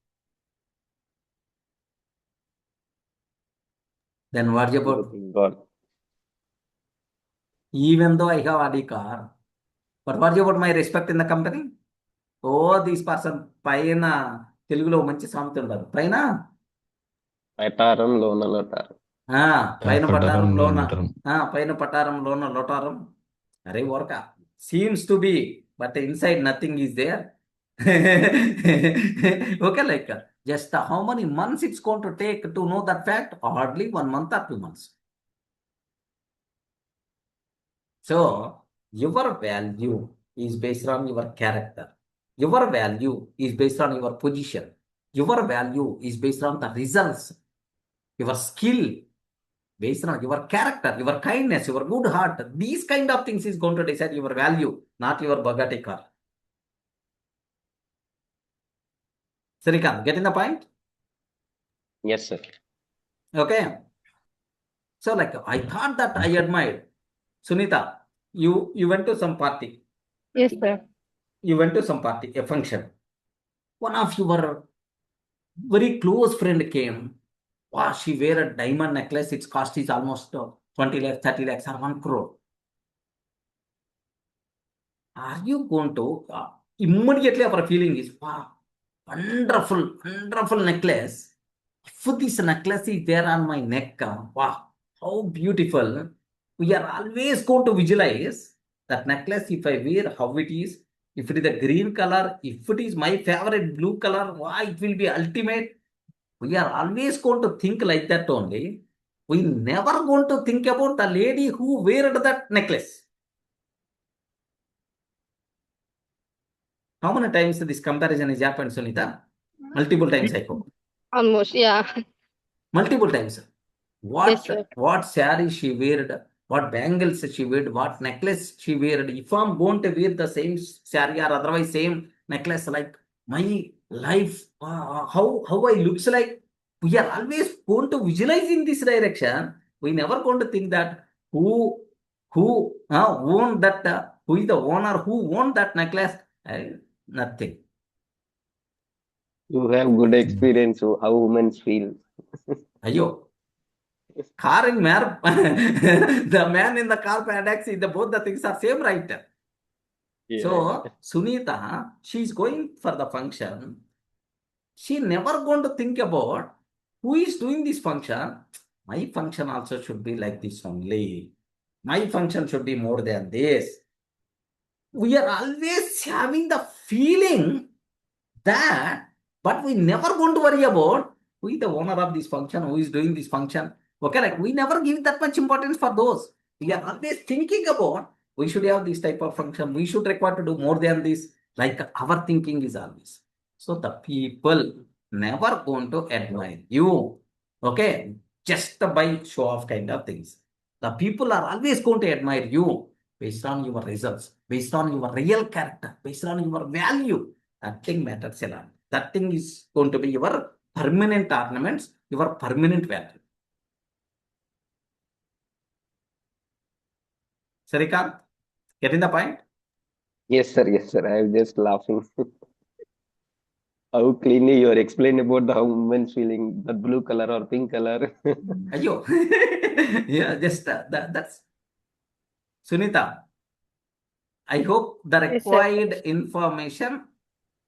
Then what about, God. even though I have Audi car, but what about my respect in the company? Oh, this person పైన తెలుగులో మంచి సామెత ఉన్నారు పైన పటారం లోన లటారం. పైన పటారం పటారంలోన లోటారం. పైన పటారంలోన లోటారం అరే work seems to be but inside nothing is there okay like just how many months it's going to take to know that fact? Hardly 1 month or 2 months. So your value is based on your character. Your value is based on your position. Your value is based on the results. Your skill based on your character, your kindness, your good heart. These kind of things is going to decide your value, not your Bugatti car. Srikant, getting the point? Yes, sir. Okay. So like I thought that I admired. Sunita, you went to some party. Yes, sir. You went to some party, a function. One of your very close friend came. Wow, she wear a diamond necklace. Its cost is almost 20 lakhs, 30 lakhs, or 1 crore. Are you going to immediately our feeling is wow, wonderful necklace. If this necklace is there on my neck, wow, how beautiful. We are always going to visualize that necklace. If I wear, how it is. If it is a green color, if it is my favorite blue color, wow, it will be ultimate. We are always going to think like that only. We never going to think about the lady who wear that necklace. How many times this comparison is happened, Sunita? Multiple times, I hope. Almost, yeah. Multiple times. Yes, sir. What saree she wear, what bangles she wear, what necklace she wear. If I'm going to wear the same saree or otherwise same necklace, like my life, how I looks like, we are always going to visualize in this direction. We never going to think that who own that, who is the owner, who owned that necklace, nothing. You have good experience of how women feel. Ayo. Car and man, the man in the car paradox, both the things are same, right? Yeah. So Sunita, she's going for the function. She never going to think about who is doing this function. My function also should be like this only. My function should be more than this. We are always having the feeling that, but we never going to worry about who is the owner of this function, who is doing this function. Okay, like we never give that much importance for those. We are always thinking about we should have this type of function, we should require to do more than this. Like our thinking is always. So the people never going to admire you. Okay, just by show off kind of things. The people are always going to admire you based on your results, based on your real character, based on your value. That thing matters a lot. That thing is going to be your permanent ornaments, your permanent value. Sarikant, getting the point? Yes, sir. Yes, sir. I'm just laughing. How cleanly you are explaining about the how women's feeling, the blue color or pink color. Ayo. Yeah, just that's Sunita. I hope the Yes, sir. required information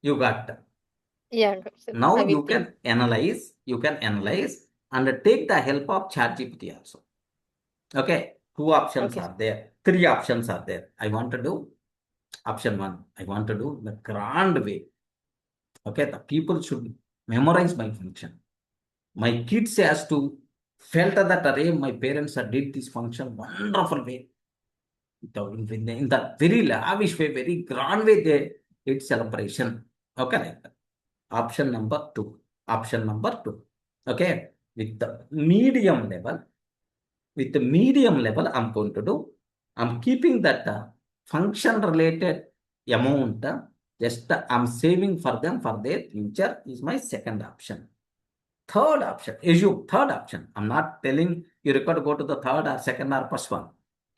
you got. Yeah, Dr. Sir. Now I will you think. can analyze and take the help of ChatGPT also. Okay, two options Okay. are there, three options are there. I want to do option one. I want to do the grand way. Okay, the people should memorize my function. My kids has to felt that array my parents did this function wonderful way. In that very lavish way, very grand way, they did celebration. Okay, like that. Option number two. Option number two. Okay, with the medium level, I'm going to do. I'm keeping that function related amount. Just I'm saving for them for their future is my second option. Third option, assume third option. I'm not telling you require to go to the third or second or first one.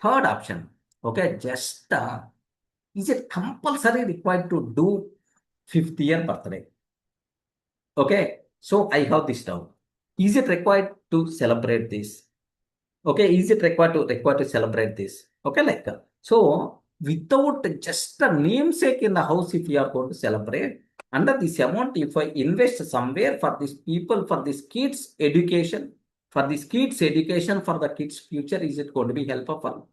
Third option. Okay, just is it compulsory required to do 50th year birthday? Okay, so I have this down. Is it required to celebrate this? Okay, is it required to celebrate this? Okay, like so without just a namesake in the house, if you are going to celebrate under this amount, if I invest somewhere for these people, for these kids' education, for the kids' future, is it going to be helpful?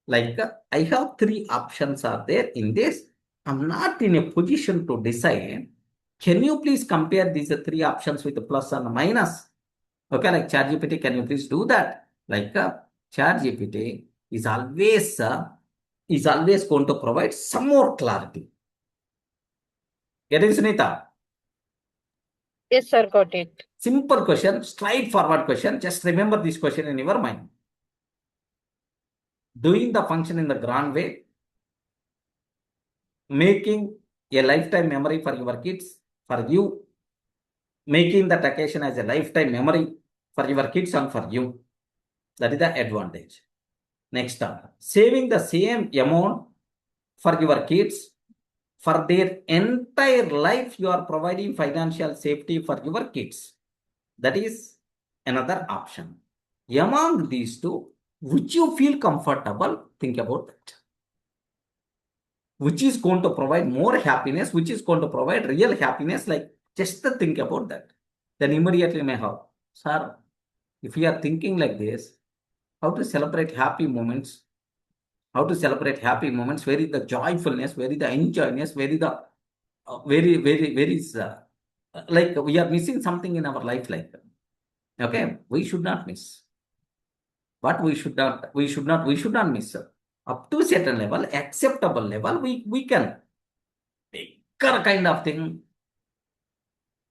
Like I have three options are there in this. I'm not in a position to decide. Can you please compare these three options with the plus and minus? Okay, like ChatGPT, can you please do that? Like ChatGPT is always going to provide some more clarity. Get it, Sunita? Yes, sir, got it. Simple question, straightforward question. Just remember this question in your mind. Doing the function in the grand way, making a lifetime memory for your kids, for you, making that occasion as a lifetime memory for your kids and for you. That is the advantage. Next up, saving the same amount for your kids, for their entire life, you are providing financial safety for your kids. That is another option. Among these two, which you feel comfortable, think about that. Which is going to provide more happiness, which is going to provide real happiness, like just think about that. Then immediately may have, sir, if you are thinking like this, how to celebrate happy moments? How to celebrate happy moments? Where is the joyfulness? Where is the enjoyness? Where is the very is like we are missing something in our life, like okay, we should not miss. But we should not miss. Up to a certain level, acceptable level, we can bigger kind of thing.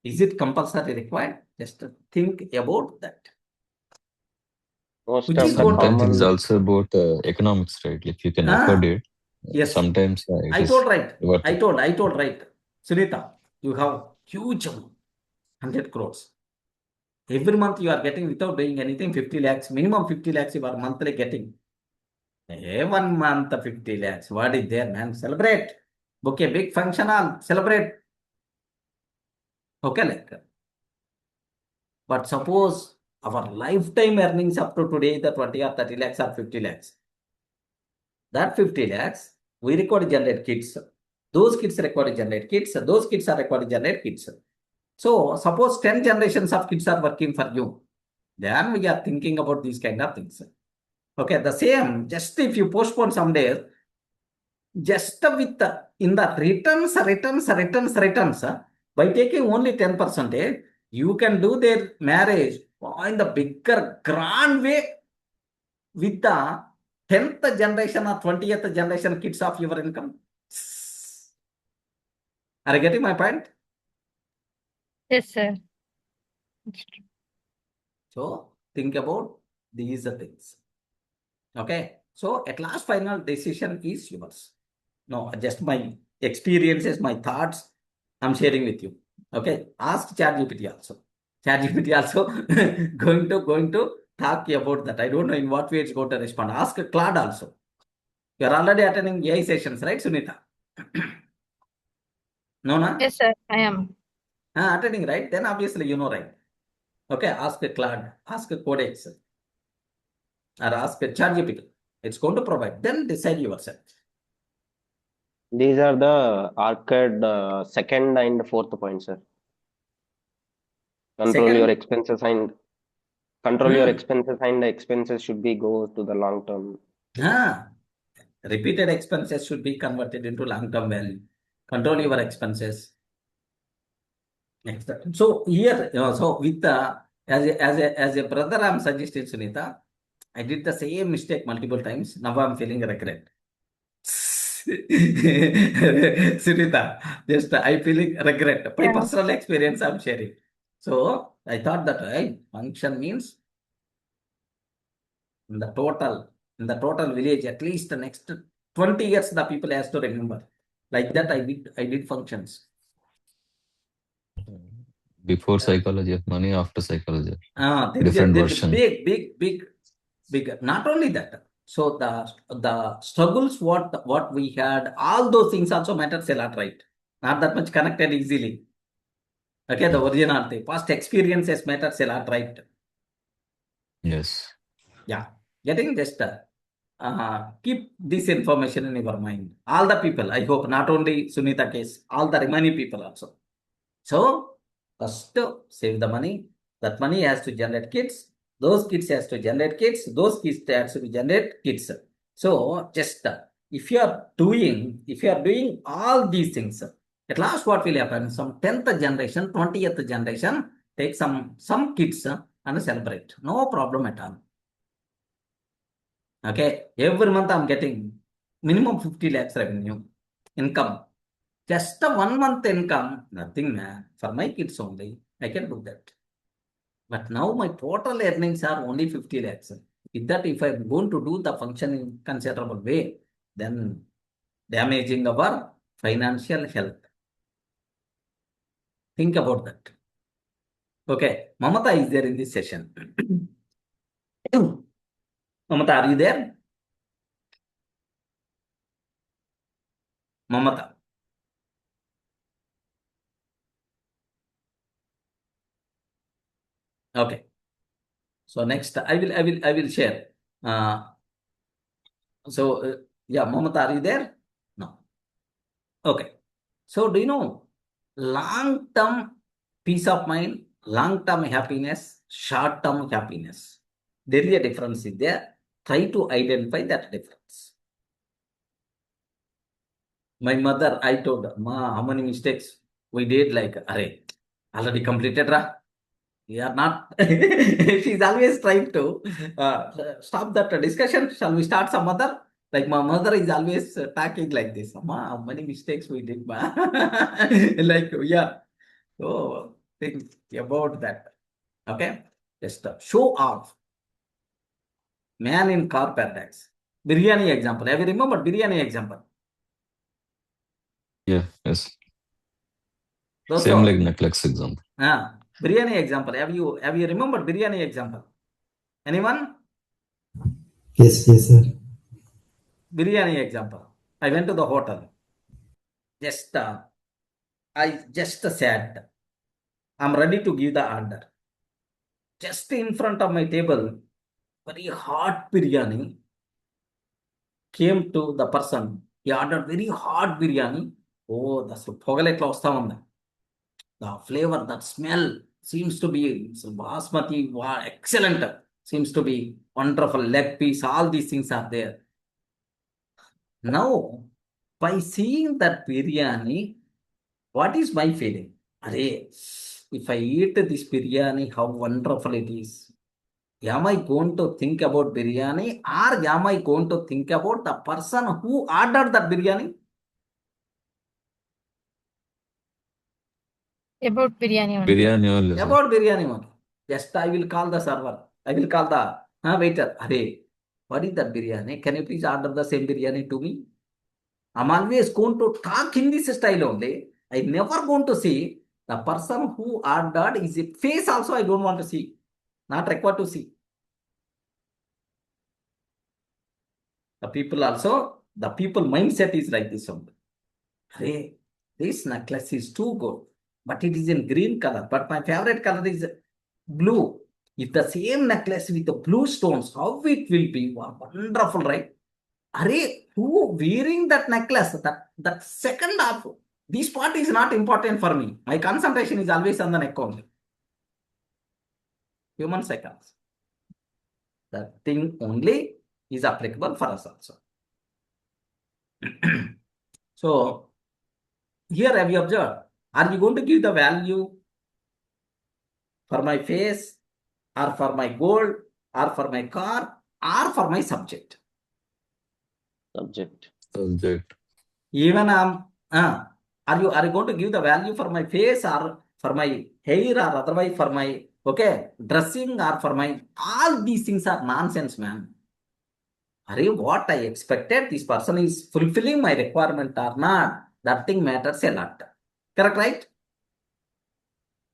Is it compulsory required? Just think about that. Most Which of is the going to- Sometimes it is common, also about economics, right? Like you can Ah, afford it. yes. Sometimes it I is told right. worth I it. told right. Sunita, you have huge amount, 100 crores. Every month you are getting without doing anything 50 lakhs, minimum 50 lakhs you are monthly getting. 1 month 50 lakhs. What is there, man? Celebrate. Book a big function hall. Celebrate. Okay, like. But suppose our lifetime earnings up to today, the 20 or 30 lakhs or 50 lakhs. That 50 lakhs, we require to generate kids. Those kids require to generate kids. Those kids are required to generate kids. So suppose 10 generations of kids are working for you. Then we are thinking about these kind of things. Okay, the same, just if you postpone some days, just with the, in the returns, by taking only 10%, You can do their marriage in the bigger, grand way with the 10th generation or 20th generation kids of your income. Are you getting my point? Yes, sir. So think about these things. Okay. So at last, final decision is yours. No, just my experiences, my thoughts, I'm sharing with you. Okay. Ask ChatGPT also. ChatGPT also going to talk about that. I don't know in what way it's going to respond. Ask Claude also. You are already attending AI sessions, right, Sunita? No, na? Yes, sir. I am. Attending, right? Then obviously you know, right? Okay. Ask Claude, ask Codex, or ask ChatGPT. It's going to provide. Then decide yourself. These are the arcade second and fourth point, sir. Control your Second, expenses and the expenses should be go to the long term. repeated expenses should be converted into long-term value. Control your expenses. Next. So here, so with as a brother, I'm suggesting Sunita, I did the same mistake multiple times. Now I'm feeling regret. Sunita, just I feeling regret. My Yeah. personal experience I'm sharing. So I thought that function means in the total village, at least the next 20 years, the people has to remember. Like that, I did functions. Before psychology of money, after psychology. There Different is a version. big. Not only that. So the struggles what we had, all those things also matters a lot, right? Not that much connected easily. Okay, the originality, past experiences matters a lot, right? Yes. Yeah, getting just keep this information in your mind. All the people, I hope, not only Sunita case, all the remaining people also. So first save the money. That money has to generate kids. Those kids has to generate kids. Those kids has to generate kids. So just if you are doing all these things, at last what will happen? Some 10th generation, 20th generation, take some kids and celebrate. No problem at all. Okay, every month I'm getting minimum 50 lakhs revenue income. Just a 1 month income, nothing, man. For my kids only, I can do that. But now my total earnings are only 50 lakhs. With that, if I'm going to do the function in considerable way, then damaging our financial health. Think about that. Okay, Mamata is there in this session. Mamata, are you there? Mamata. Okay. So next, I will share. Yeah, Mamata, are you there? No. Okay. So do you know long-term peace of mind, long-term happiness, short-term happiness? There is a difference in there. Try to identify that difference. My mother, I told her, Ma, how many mistakes we did? Like, array, already completed, ra? We are not. She's always trying to stop that discussion. Shall we start some other? Like my mother is always talking like this. Ma, how many mistakes we did, ma? Like, yeah. So think about that. Okay. Just show off. Man in car paradise. Biryani example. Have you remembered biryani example? Yeah. Yes. Those Same are, like Netflix example. biryani example. Have you remembered biryani example? Anyone? Yes, sir. Biryani example. I went to the hotel. Just I just said, I'm ready to give the order. Just in front of my table, very hot biryani came to the person. He ordered very hot biryani. Oh, that's the flavor, that smell seems to be basmati, wow, excellent. Seems to be wonderful. Leg piece, all these things are there. Now, by seeing that biryani, what is my feeling? Arey, if I eat this biryani, how wonderful it is. Am I going to think about biryani or am I going to think about the person who ordered that biryani? About biryani only. Biryani only, sir. About biryani only. Just I will call the server. I will call the waiter. Hey, what is that biryani? Can you please order the same biryani to me? I'm always going to talk in this style only. I never going to see the person who ordered is a face also I don't want to see. Not required to see. The people mindset is like this only. Hey, this necklace is too good, but it is in green color. But my favorite color is blue. If the same necklace with the blue stones, how it will be? Wow, wonderful, right? Array, who wearing that necklace? That second half, this part is not important for me. My concentration is always on the neck only. Human cycles. That thing only is applicable for us also. So, here have you observed? Are you going to give the value for my face, or for my gold, or for my car, or for my subject? Subject. Subject. Even are you going to give the value for my face, or for my hair, or otherwise for my dressing, or for my all these things are nonsense, man. What I expected, this person is fulfilling my requirement or not, that thing matters a lot. Correct, right?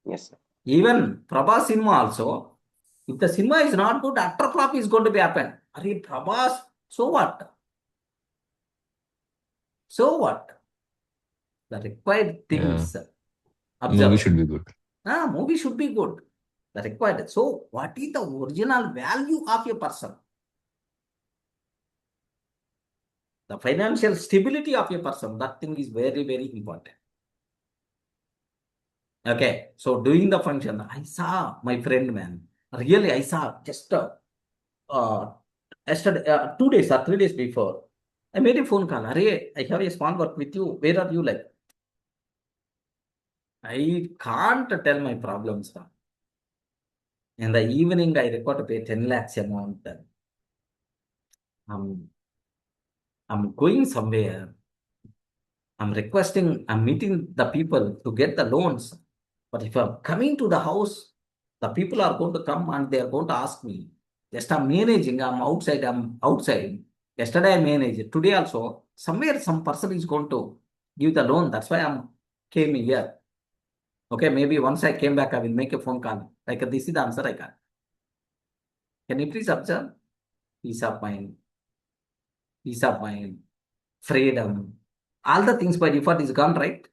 Yes, sir. Even Prabhas cinema also, if the cinema is not good, utter flop is going to be happen. Prabhas, so what? So what? The required things. Observe. Movie should be good. Movie should be good. The required. So, what is the original value of a person? The financial stability of a person, that thing is very, very important. Okay, so doing the function, I saw my friend, man. Really, I saw just yesterday, 2 days or 3 days before. I made a phone call. I have a small work with you. Where are you like? I can't tell my problems. In the evening, I record to pay 10 lakhs amount. I'm going somewhere. I'm meeting the people to get the loans. But if I'm coming to the house, the people are going to come and they are going to ask me. Just I'm managing, I'm outside. Yesterday I managed. Today also, somewhere some person is going to give the loan. That's why I came here. Okay, maybe once I came back, I will make a phone call. Like this is the answer I got. Can you please observe? Peace of mind, freedom. All the things by default is gone, right?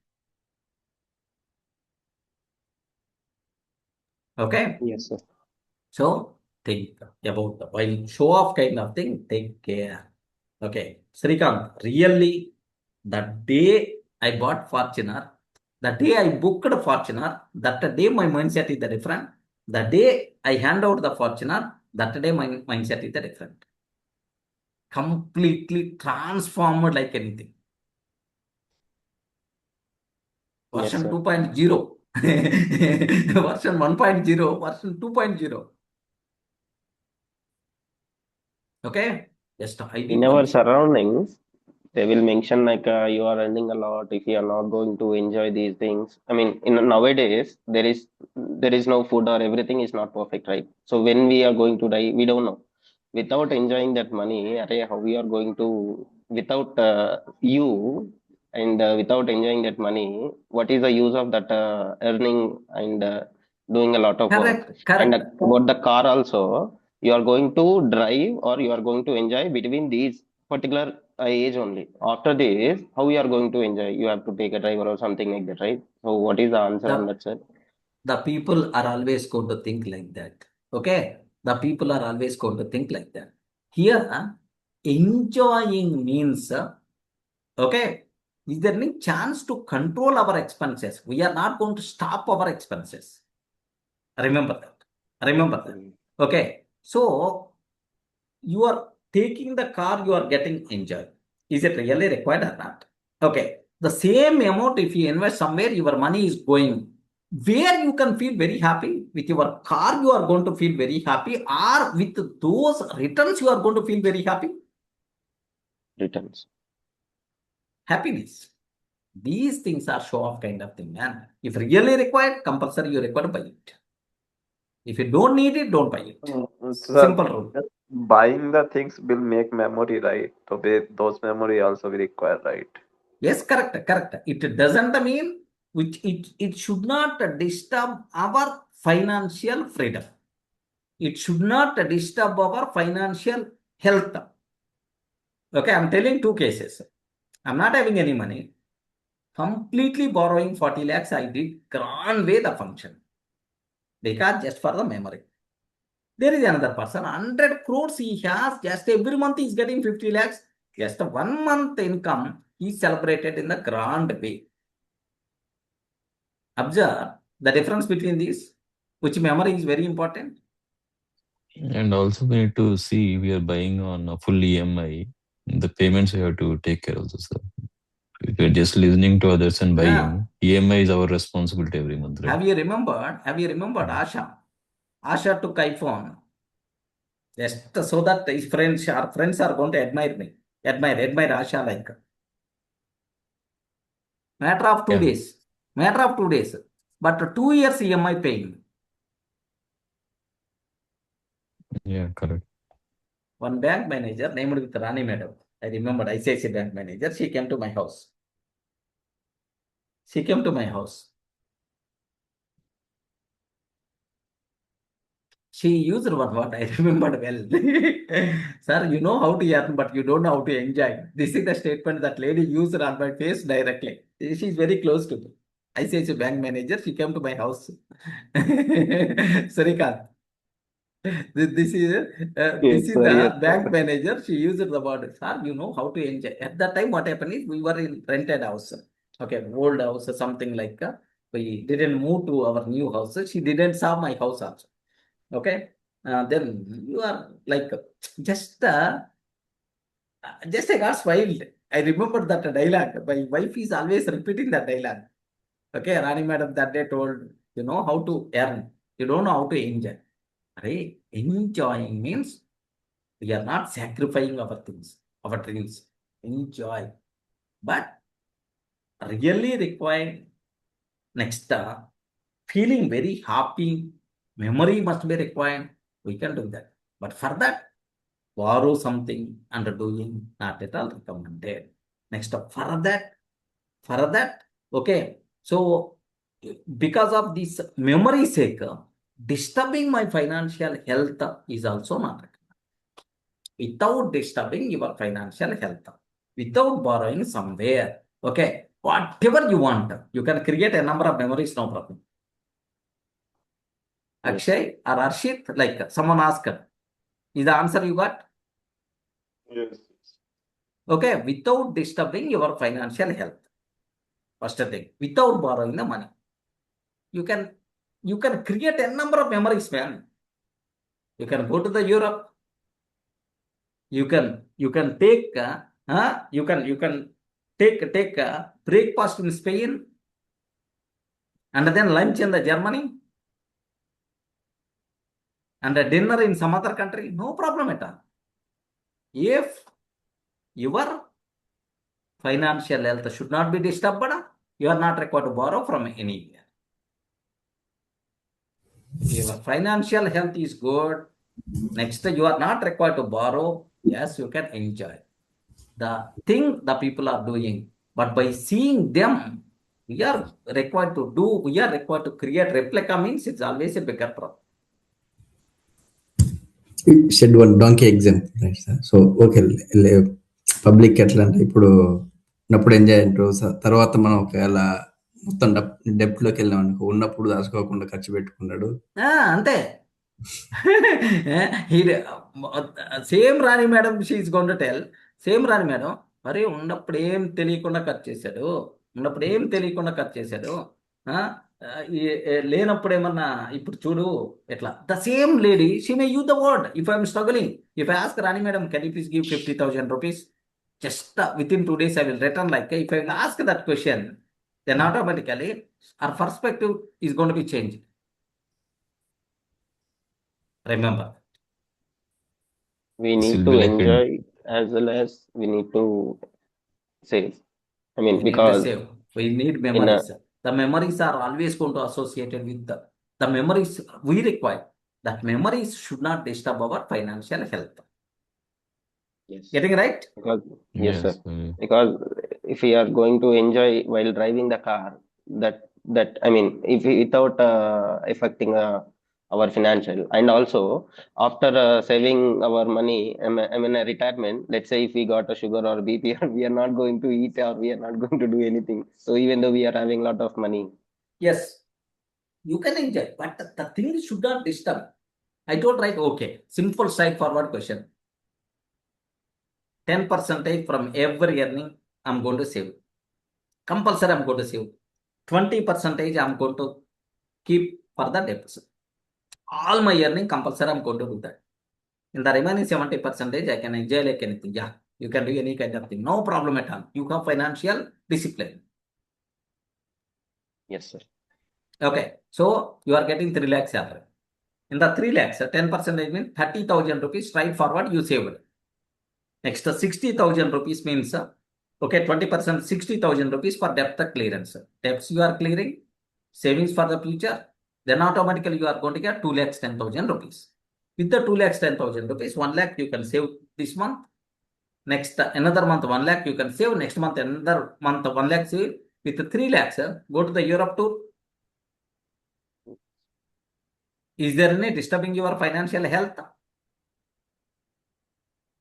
Okay. Yes, sir. So think about the while show off kind of thing, take care. Okay. Srikant, really, the day I bought Fortuner, the day I booked Fortuner, that day my mindset is the different. The day I hand out the Fortuner, that day my mindset is the different. Completely transformed like anything. Version Yes, sir. 2.0, version 1.0, version 2.0. Okay, just I did In our one thing. surroundings, they will mention like you are earning a lot if you are not going to enjoy these things. I mean, in nowadays there is no food or everything is not perfect, right? So when we are going to die, we don't know. Without enjoying that money, how we are going to without you and without enjoying that money, what is the use of that earning and doing a lot of work? And Correct. about the car also, you are going to drive or you are going to enjoy between these particular age only. After this, how you are going to enjoy? You have to take a driver or something like that, right? So what is the answer on that, sir? The people are always going to think like that. Okay, the people are always going to think like that. Here, enjoying means, okay, is there any chance to control our expenses? We are not going to stop our expenses. Remember that. Okay, so you are taking the car, you are getting enjoy. Is it really required or not? Okay, the same amount if you invest somewhere, your money is going. where you can feel very happy. With your car you are going to feel very happy, or with those returns you are going to feel very happy. Returns. Happiness. These things are show off kind of thing, man. If really required, compulsory you require to buy it. If you don't need it, don't buy it. Sir, Simple rule. buying the things will make memory, right? So those memory also we require, right? Yes, correct. It doesn't mean which it should not disturb our financial freedom. It should not disturb our financial health. Okay, I'm telling two cases. I'm not having any money. Completely borrowing 40 lakhs, I did grand way the function. Because just for the memory. There is another person, 100 crores he has, just every month he's getting 50 lakhs. Just 1 month income, he celebrated in the grand way. Observe the difference between these, which memory is very important. And also we need to see we are buying on a full EMI. The payments we have to take care also, sir. If you're just listening to others and buying, EMI is our responsibility every month, right? Have you remembered Asha? Asha took iPhone just so that his friends are going to admire me. Admire Asha like. Matter of 2 days. But 2 years EMI paying. Yeah, correct. One bank manager named with Rani Madam. I remembered ICICI bank manager. She came to my house. She used one word I remembered well. Sir, you know how to earn, but you don't know how to enjoy. This is the statement that lady used on my face directly. She is very close to me. ICICI bank manager. She came to my house. Sarikant. This is the bank manager. She used the word, sir, you know how to enjoy. At that time, what happened is we were in rented house. Okay, old house or something like that. We didn't move to our new house. She didn't saw my house also. Okay, then you are like just I got smiled. I remember that dialogue. My wife is always repeating that dialogue. Okay, Rani Madam that day told, you know how to earn, you don't know how to enjoy. Enjoying means we are not sacrificing our things, our dreams. Enjoy, but really required next feeling very happy. Memory must be required. We can do that, but for that borrow something and doing not at all recommended. Next for that, okay. So because of this memory sake, disturbing my financial health is also not recommended. Without disturbing your financial health, without borrowing somewhere, okay, whatever you want, you can create a number of memories, no problem. Akshay or Arshit, like someone asked, is the answer you got? Yes. Okay, without disturbing your financial health. First thing, without borrowing the money, you can create a number of memories, man. You can go to the Europe. You can take take breakfast in Spain, and then lunch in the Germany, and a dinner in some other country. No problem at all. If your financial health should not be disturbed, you are not required to borrow from anywhere. Your financial health is good. Next, you are not required to borrow. Yes, you can enjoy the thing the people are doing. But by seeing them, we are required to create replica means it's always a bigger problem. You said one donkey example, right, sir? So, okay, public ఎట్లా అంటే ఇప్పుడు ఉన్నప్పుడు enjoy అంటారు, తర్వాత మనం ఒకవేళ మొత్తం డెప్ట్లోకి వెళ్ళాం అనుకో, ఉన్నప్పుడు దాచుకోకుండా ఖర్చు పెట్టుకున్నాడు అంతే. Same Rani madam she is gone to tell, same Rani madam, మరి ఉన్నప్పుడు ఏం తెలియకుండా ఖర్చు చేశాడు, లేనప్పుడు ఏమన్నా ఇప్పుడు చూడు ఎట్లా. The same lady she may use the word, if I'm struggling, if I ask Rani madam can you please give 50,000 rupees, just within 2 days I will return. Like if I will ask that question, then automatically our perspective is going to be changed. Remember. We This need will to be like a enjoy as well as we need to save. I mean, We need to because save. We need in a memories. The memories are always going to associated with the memories we require. That memories should not disturb our financial health. yes, Getting right? because yes, sir. yes. Because if we are going to enjoy while driving the car, that I mean, if we, without affecting our financial, and also after saving our money, I mean, a retirement. Let's say if we got a sugar or BP, we are not going to eat or we are not going to do anything. So even though we are having a lot of money, Yes. You can enjoy, but the thing should not disturb. I told right, okay. Simple straightforward question. 10% from every earning I'm going to save. Compulsory I'm going to save. 20% I'm going to keep for the deposit. All my earning compulsory I'm going to do that. In the remaining 70%, I can enjoy like anything. Yeah, you can do any kind of thing. No problem at all. You have financial discipline. yes, sir. Okay. So you are getting 3 lakhs salary. In the 3 lakhs, 10% means 30,000 rupees straightforward you saved. Next, 60,000 rupees means, okay, 20%, 60,000 rupees for debt clearance. Debts you are clearing, savings for the future, then automatically you are going to get 2 lakhs 10,000 rupees. With the 2 lakhs 10,000 rupees, 1 lakh you can save this month. Next, another month 1 lakh you can save. Next month, another month 1 lakh save. With 3 lakhs, go to the Europe tour. Is there any disturbing your financial health?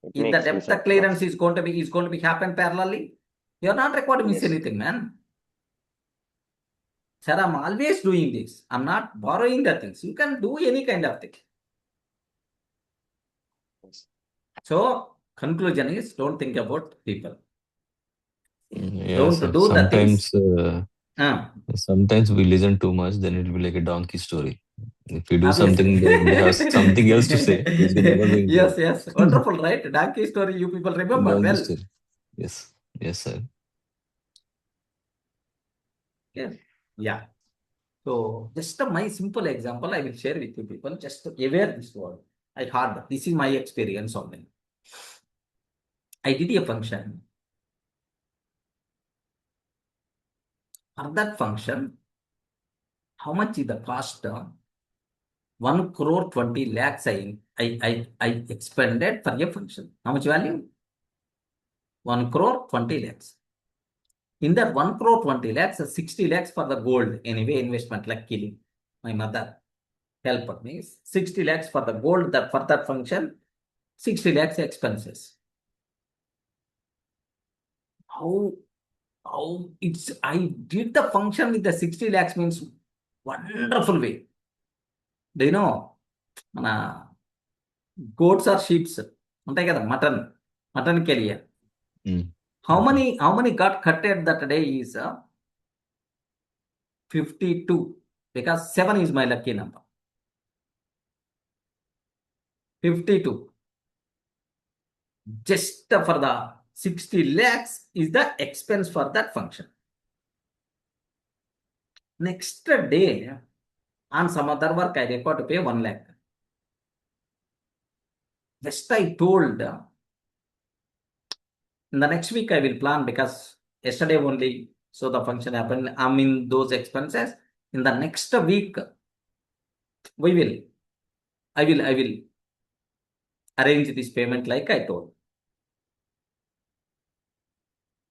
It If the makes sense, depth sir. clearance is going to be happen parallelly, you are not required to miss Yes. anything, man. Sir, I'm always doing this. I'm not borrowing the things. You can do any kind of thing. Yes. So, conclusion is don't think about people. Yeah, Don't sir. do the things. Sometimes we listen too much, then it will be like a donkey story. If you do Obviously. something, then we have something else to say, which we never going to Yes, do. yes. Wonderful, right? Donkey story, you people remember Donkey well. story. Yes, yes, sir. Yes. Yeah. So, just my simple example, I will share with you people. Just aware this word. I heard this is my experience only. I did a function. For that function, how much is the cost? 1 crore 20 lakhs I expended for a function. How much value? 1 crore 20 lakhs. In that 1 crore 20 lakhs, 60 lakhs for the gold. Anyway, investment like killing. My mother helped me. 60 lakhs for the gold that for that function, 60 lakhs expenses. How it's I did the function with the 60 lakhs means wonderful way. Do you know? Goats or sheep ఉంటాయి కదా mutton కెలియా how many got cutted that day is 52 because 7 is my lucky number. 52 just for the 60 lakhs is the expense for that function. Next day on some other work I required to pay 1 lakh. Just I told in the next week I will plan because yesterday only so the function happened. I'm in those expenses. In the next week I will arrange this payment like I told.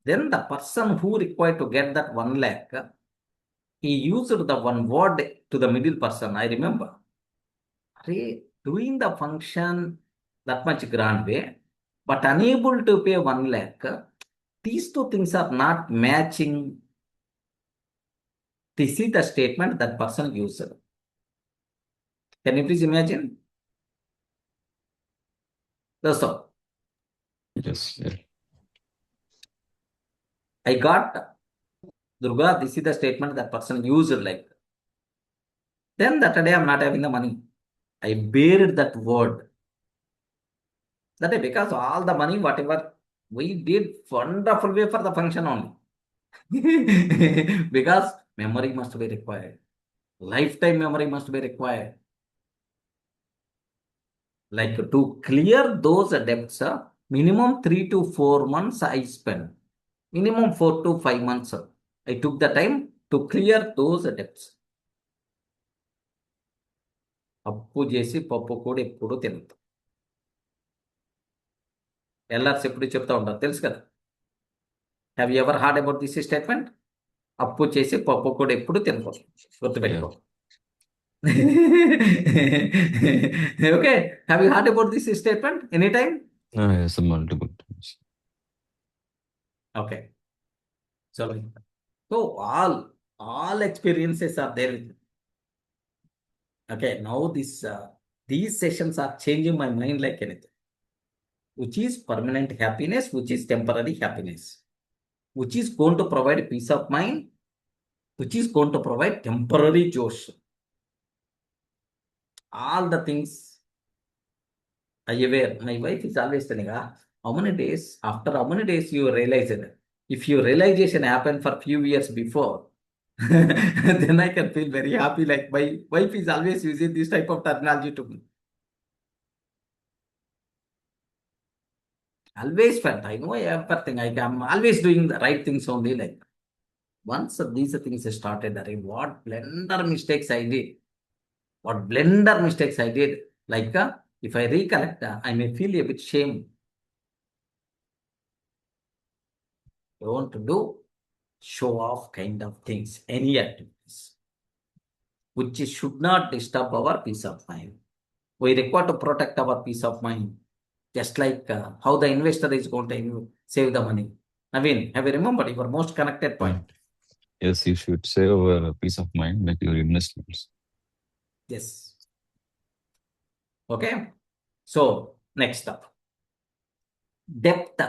Then the person who required to get that 1 lakh, he used the one word to the middle person. I remember. Doing the function that much grand way, but unable to pay 1 lakh. These two things are not matching. This is the statement that person used. Can you please imagine? That's all. Yes. Yeah. I got Durga, this is the statement that person used like. Then that day I'm not having the money. I buried that word. That day because all the money, whatever we did, wonderful way for the function only. Because memory must be required. Lifetime memory must be required. Like to clear those debts, minimum 3 to 4 months I spent. Minimum 4 to 5 months. I took the time to clear those debts. అప్పు చేసి పప్పు కూడా ఎప్పుడు తినదు. ఎల్ఆర్స్ ఎప్పుడు చెప్తా ఉంటారు తెలుసు కదా. Have you ever hard about this statement? అప్పు చేసి పప్పు కూడా ఎప్పుడు తినకూడదు. గుర్తుపెట్టుకో. Okay, have you hard about this statement any time? Yes, multiple times. Okay. So all experiences are there with me. Okay, now these sessions are changing my mind like anything. Which is permanent happiness, which is temporary happiness, which is going to provide peace of mind, which is going to provide temporary josh. All the things I aware. My wife is always telling, how many days, after how many days you realize it? If your realization happened for few years before, then I can feel very happy. Like my wife is always using this type of terminology to me. Always felt, I know everything. I'm always doing the right things only. Like once these things started, what blender mistakes I did. What blender mistakes I did. Like if I recollect, I may feel a bit shame. Don't do show off kind of things, any activities, which should not disturb our peace of mind. We require to protect our peace of mind, just like how the investor is going to save the money. Naveen, have you remembered your most connected point? Yes, you should save a peace of mind like your investments. Yes. Okay. So next up, debt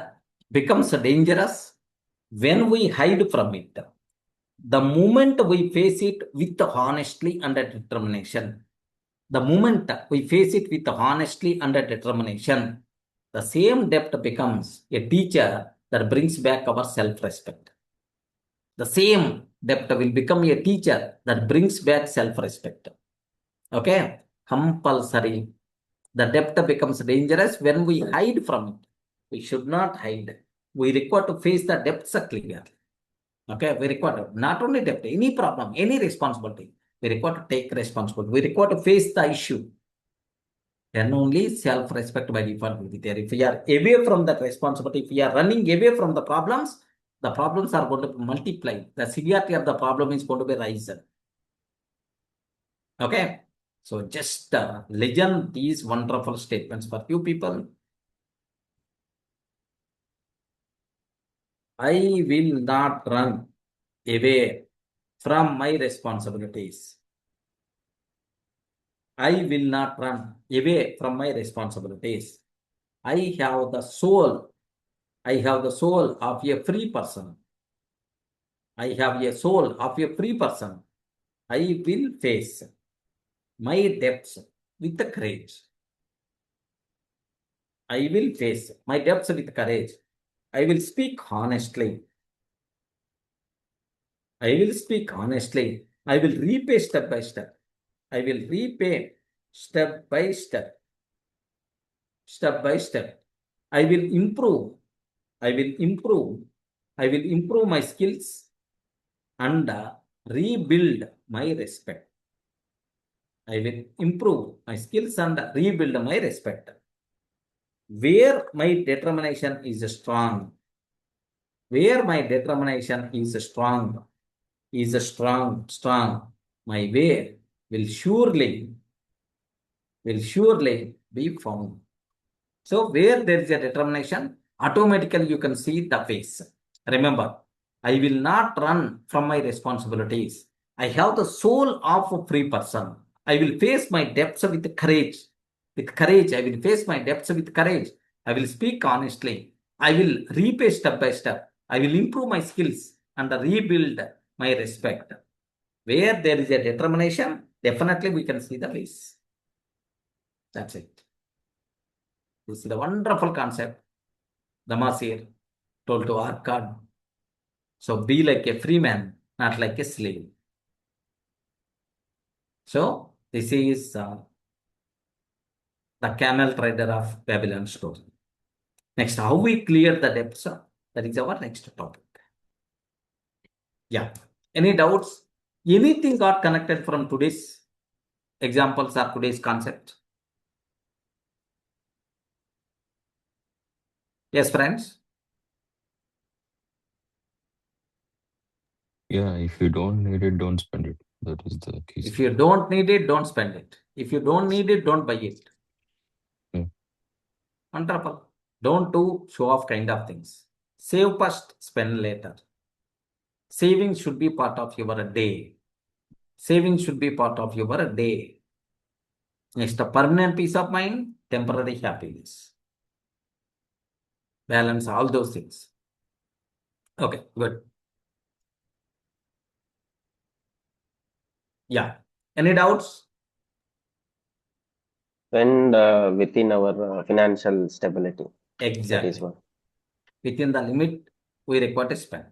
becomes dangerous when we hide from it. The moment we face it with honestly and determination, the moment we face it with honestly and determination, the same debt becomes a teacher that brings back our self-respect. The same debt will become a teacher that brings back self-respect. Okay? Compulsory. The debt becomes dangerous when we hide from it. We should not hide. We require to face the debts clearly. Okay, we require to, not only debt, any problem, any responsibility, we require to take responsibility. We require to face the issue. Then only self-respect by default will be there. If we are away from that responsibility, if we are running away from the problems are going to multiply. The severity of the problem is going to be risen. Okay, so just legend these wonderful statements for you people. I will not run away from my responsibilities. I will not run away from my responsibilities. I have the soul. I have the soul of a free person. I have a soul of a free person. I will face my debts with courage. I will face my debts with courage. I will speak honestly. I will speak honestly. I will repay step by step. I will repay step by step. Step by step. I will improve. I will improve. I will improve my skills and rebuild my respect. I will improve my skills and rebuild my respect. Where my determination is strong. Where my determination is strong. My way will surely be found. So where there is a determination, automatically you can see the face. Remember, I will not run from my responsibilities. I have the soul of a free person. I will face my debts with courage. With courage, I will face my debts with courage. I will speak honestly. I will repay step by step. I will improve my skills and rebuild my respect. Where there is a determination, definitely we can see the face. That's it. This is the wonderful concept Damasir told to Arcad. So be like a free man, not like a slave. So this is the camel rider of Babylon story. Next, how we clear the debts? That is our next topic. Yeah. Any doubts? Anything got connected from today's examples or today's concept? Yes, friends? Yeah, if you don't need it, don't spend it. That is the key. If you don't need it, don't spend it. If you don't need it, don't buy it. Yeah. Wonderful. Don't do show off kind of things. Save first, spend later. Saving should be part of your day. Saving should be part of your day. Next, a permanent peace of mind, temporary happiness. Balance all those things. Okay, good. Yeah. Any doubts? When within our financial stability. That is Exactly. one. Within the limit, we require to spend.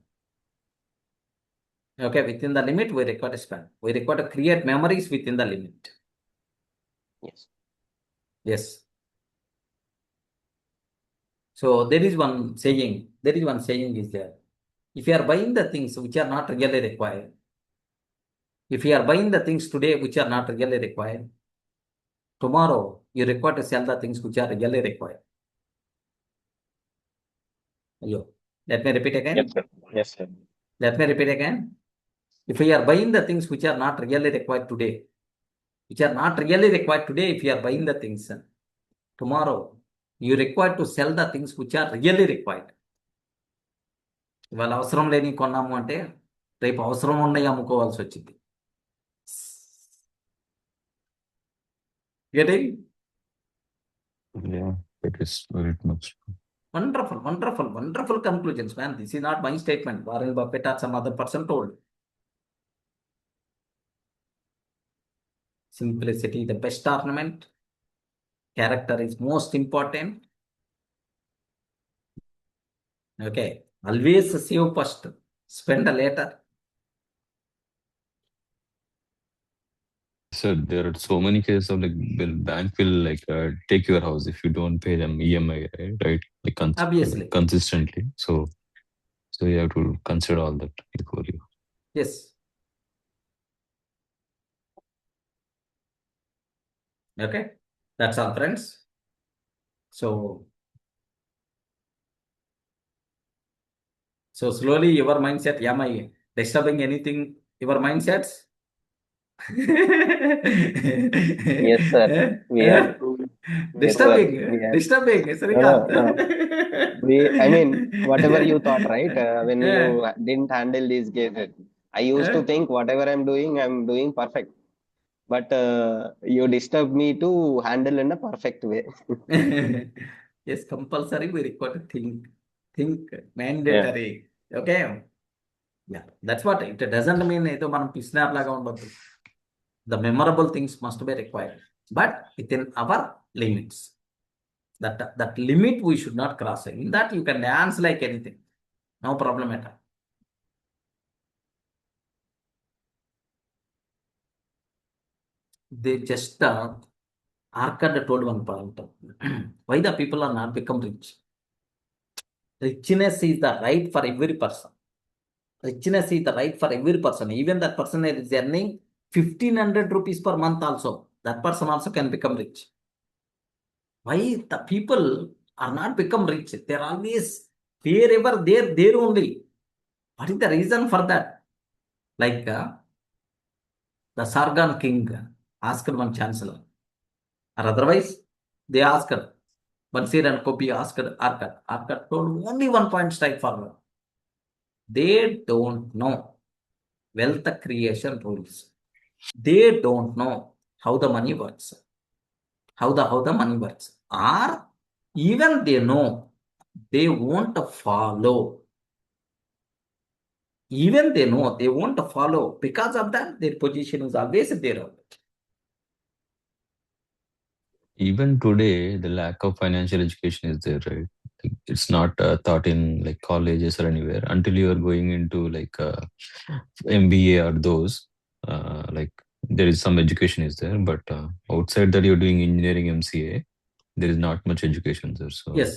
Okay, within the limit, we require to spend. We require to create memories within the limit. Yes. Yes. So there is one saying is there. If you are buying the things which are not really required, if you are buying the things today which are not really required, tomorrow you require to sell the things which are really required. Hello. Let me repeat again. Yes, sir. Yes, sir. Let me repeat again. If you are buying the things which are not really required today, if you are buying the things, tomorrow you require to sell the things which are really required. ఇవాళ అవసరం లేని కొన్నాము అంటే రేపు అవసరం ఉన్నాయి అమ్ముకోవాల్సి వచ్చింది. Getting? Yeah, it is very much. Wonderful conclusions, man. This is not my statement. Warren Buffett or some other person told. Simplicity, the best ornament. Character is most important. Okay. Always save first, spend later. So there are so many cases of like bank will like take your house if you don't pay them EMI, right? Like Obviously. consistently. So you have to consider all that before you. Yes. Okay. That's all, friends. So slowly your mindset, am I disturbing anything? Your mindsets? Yes, sir. We are. Yes, sir. Disturbing. We are. Disturbing. No. I mean, whatever you thought, right? When you didn't handle these cases, I used to think whatever I'm doing perfect. But you disturbed me to handle in a perfect way. Yes, compulsory. We require to think mandatory. Okay. Yeah, that's what it doesn't mean. The memorable things must be required, but within our limits. That limit we should not cross. In that you can dance like anything, no problem at all. They just Arkad told one point. Why the people are not become rich? Richness is the right for every person. Richness is the right for every person. Even that person is earning 1,500 rupees per month also. That person also can become rich. Why the people are not become rich? They're always wherever they're there only. What is the reason for that? Like the Sargon king asked one chancellor, or otherwise they asked Bansir and Kopi asked Arkad. Arkad told only one point straightforward. They don't know wealth creation rules. They don't know how the money works. How the money works. Or even they know, they won't follow. Even they know, they won't follow. Because of that, their position is always there. Even today, the lack of financial education is there, right? Like it's not taught in like colleges or anywhere until you are going into like MBA or those. Like there is some education is there, but outside that you're doing engineering MCA, there is not much education there. So Yes.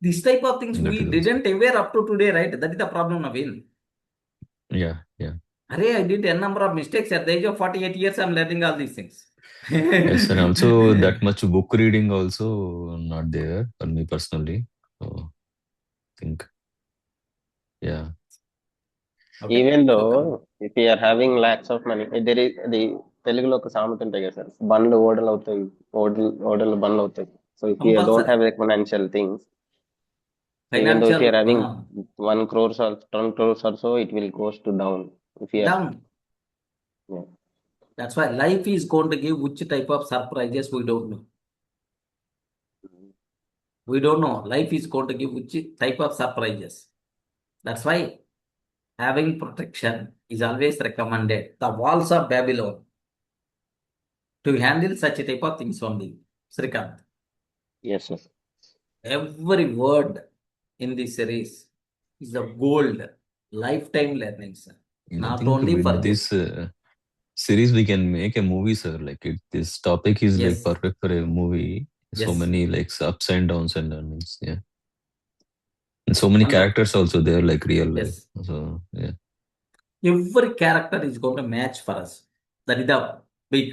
This type of things that we is also, didn't aware up to today, right? That is the problem, Naveen. yeah. Array, I did a number of mistakes at the age of 48 years. I'm learning all these things. Yes, and also that much book reading also not there for me personally. So I think, yeah. Okay. Even So, though if you are having lakhs of money, there is the తెలుగులో ఒక సామెత ఉంటాయి కదా sir, బండ్లు ఓడలు అవుతాయి, ఓడలు బండ్లు అవుతాయి. So if you don't compulsory. have the financial things, even though if you are Financial having 1 crores or 10 crores or so, it will goes to down if you are, down. yeah. That's why life is going to give which type of surprises we don't know. We don't know. Life is going to give which type of surprises. That's why having protection is always recommended. The walls of Babylon to handle such a type of things only. Srikant, Yes, sir. every word in this series is a gold, lifetime learning, sir. I Not think only for with you. this series we can make a movie, sir. Like this topic is like Yes. perfect for a movie. So Yes. many like ups and downs and learnings. Yeah. And so many Wonderful. characters also there, like real life. Yes. So yeah. Every character is going to match for us. That is the big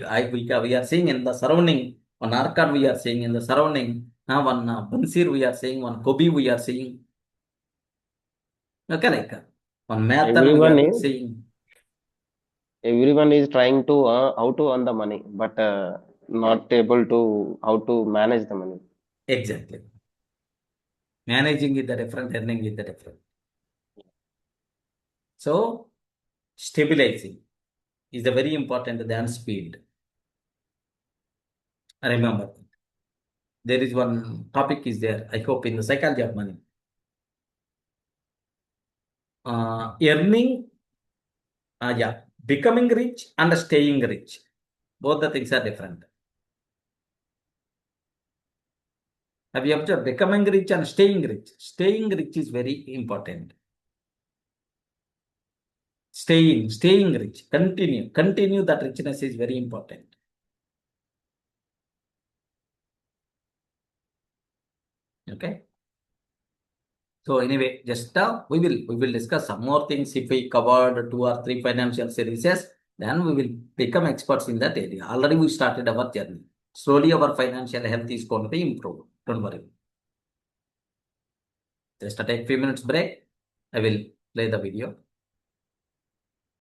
we are seeing in the surrounding. One Arcad we are seeing in the surrounding. One Bansir we are seeing. One Kobi we are seeing. Okay, like one Mathan we Everyone are is seeing. everyone is trying to how to earn the money, but not able to how to manage the money. Exactly. Managing is the different, earning is the different. So stabilizing is the very important than speed. Remember, there is one topic is there. I hope in the psychology of money. Earning, becoming rich and staying rich. Both the things are different. Have you observed becoming rich and staying rich? Staying rich is very important. Staying rich, continue that richness is very important. Okay. So anyway, just we will discuss some more things. If we covered 2 or 3 financial series, then we will become experts in that area. Already we started our journey. Slowly our financial health is going to be improved. Don't worry. Just take 5 minutes break. I will play the video.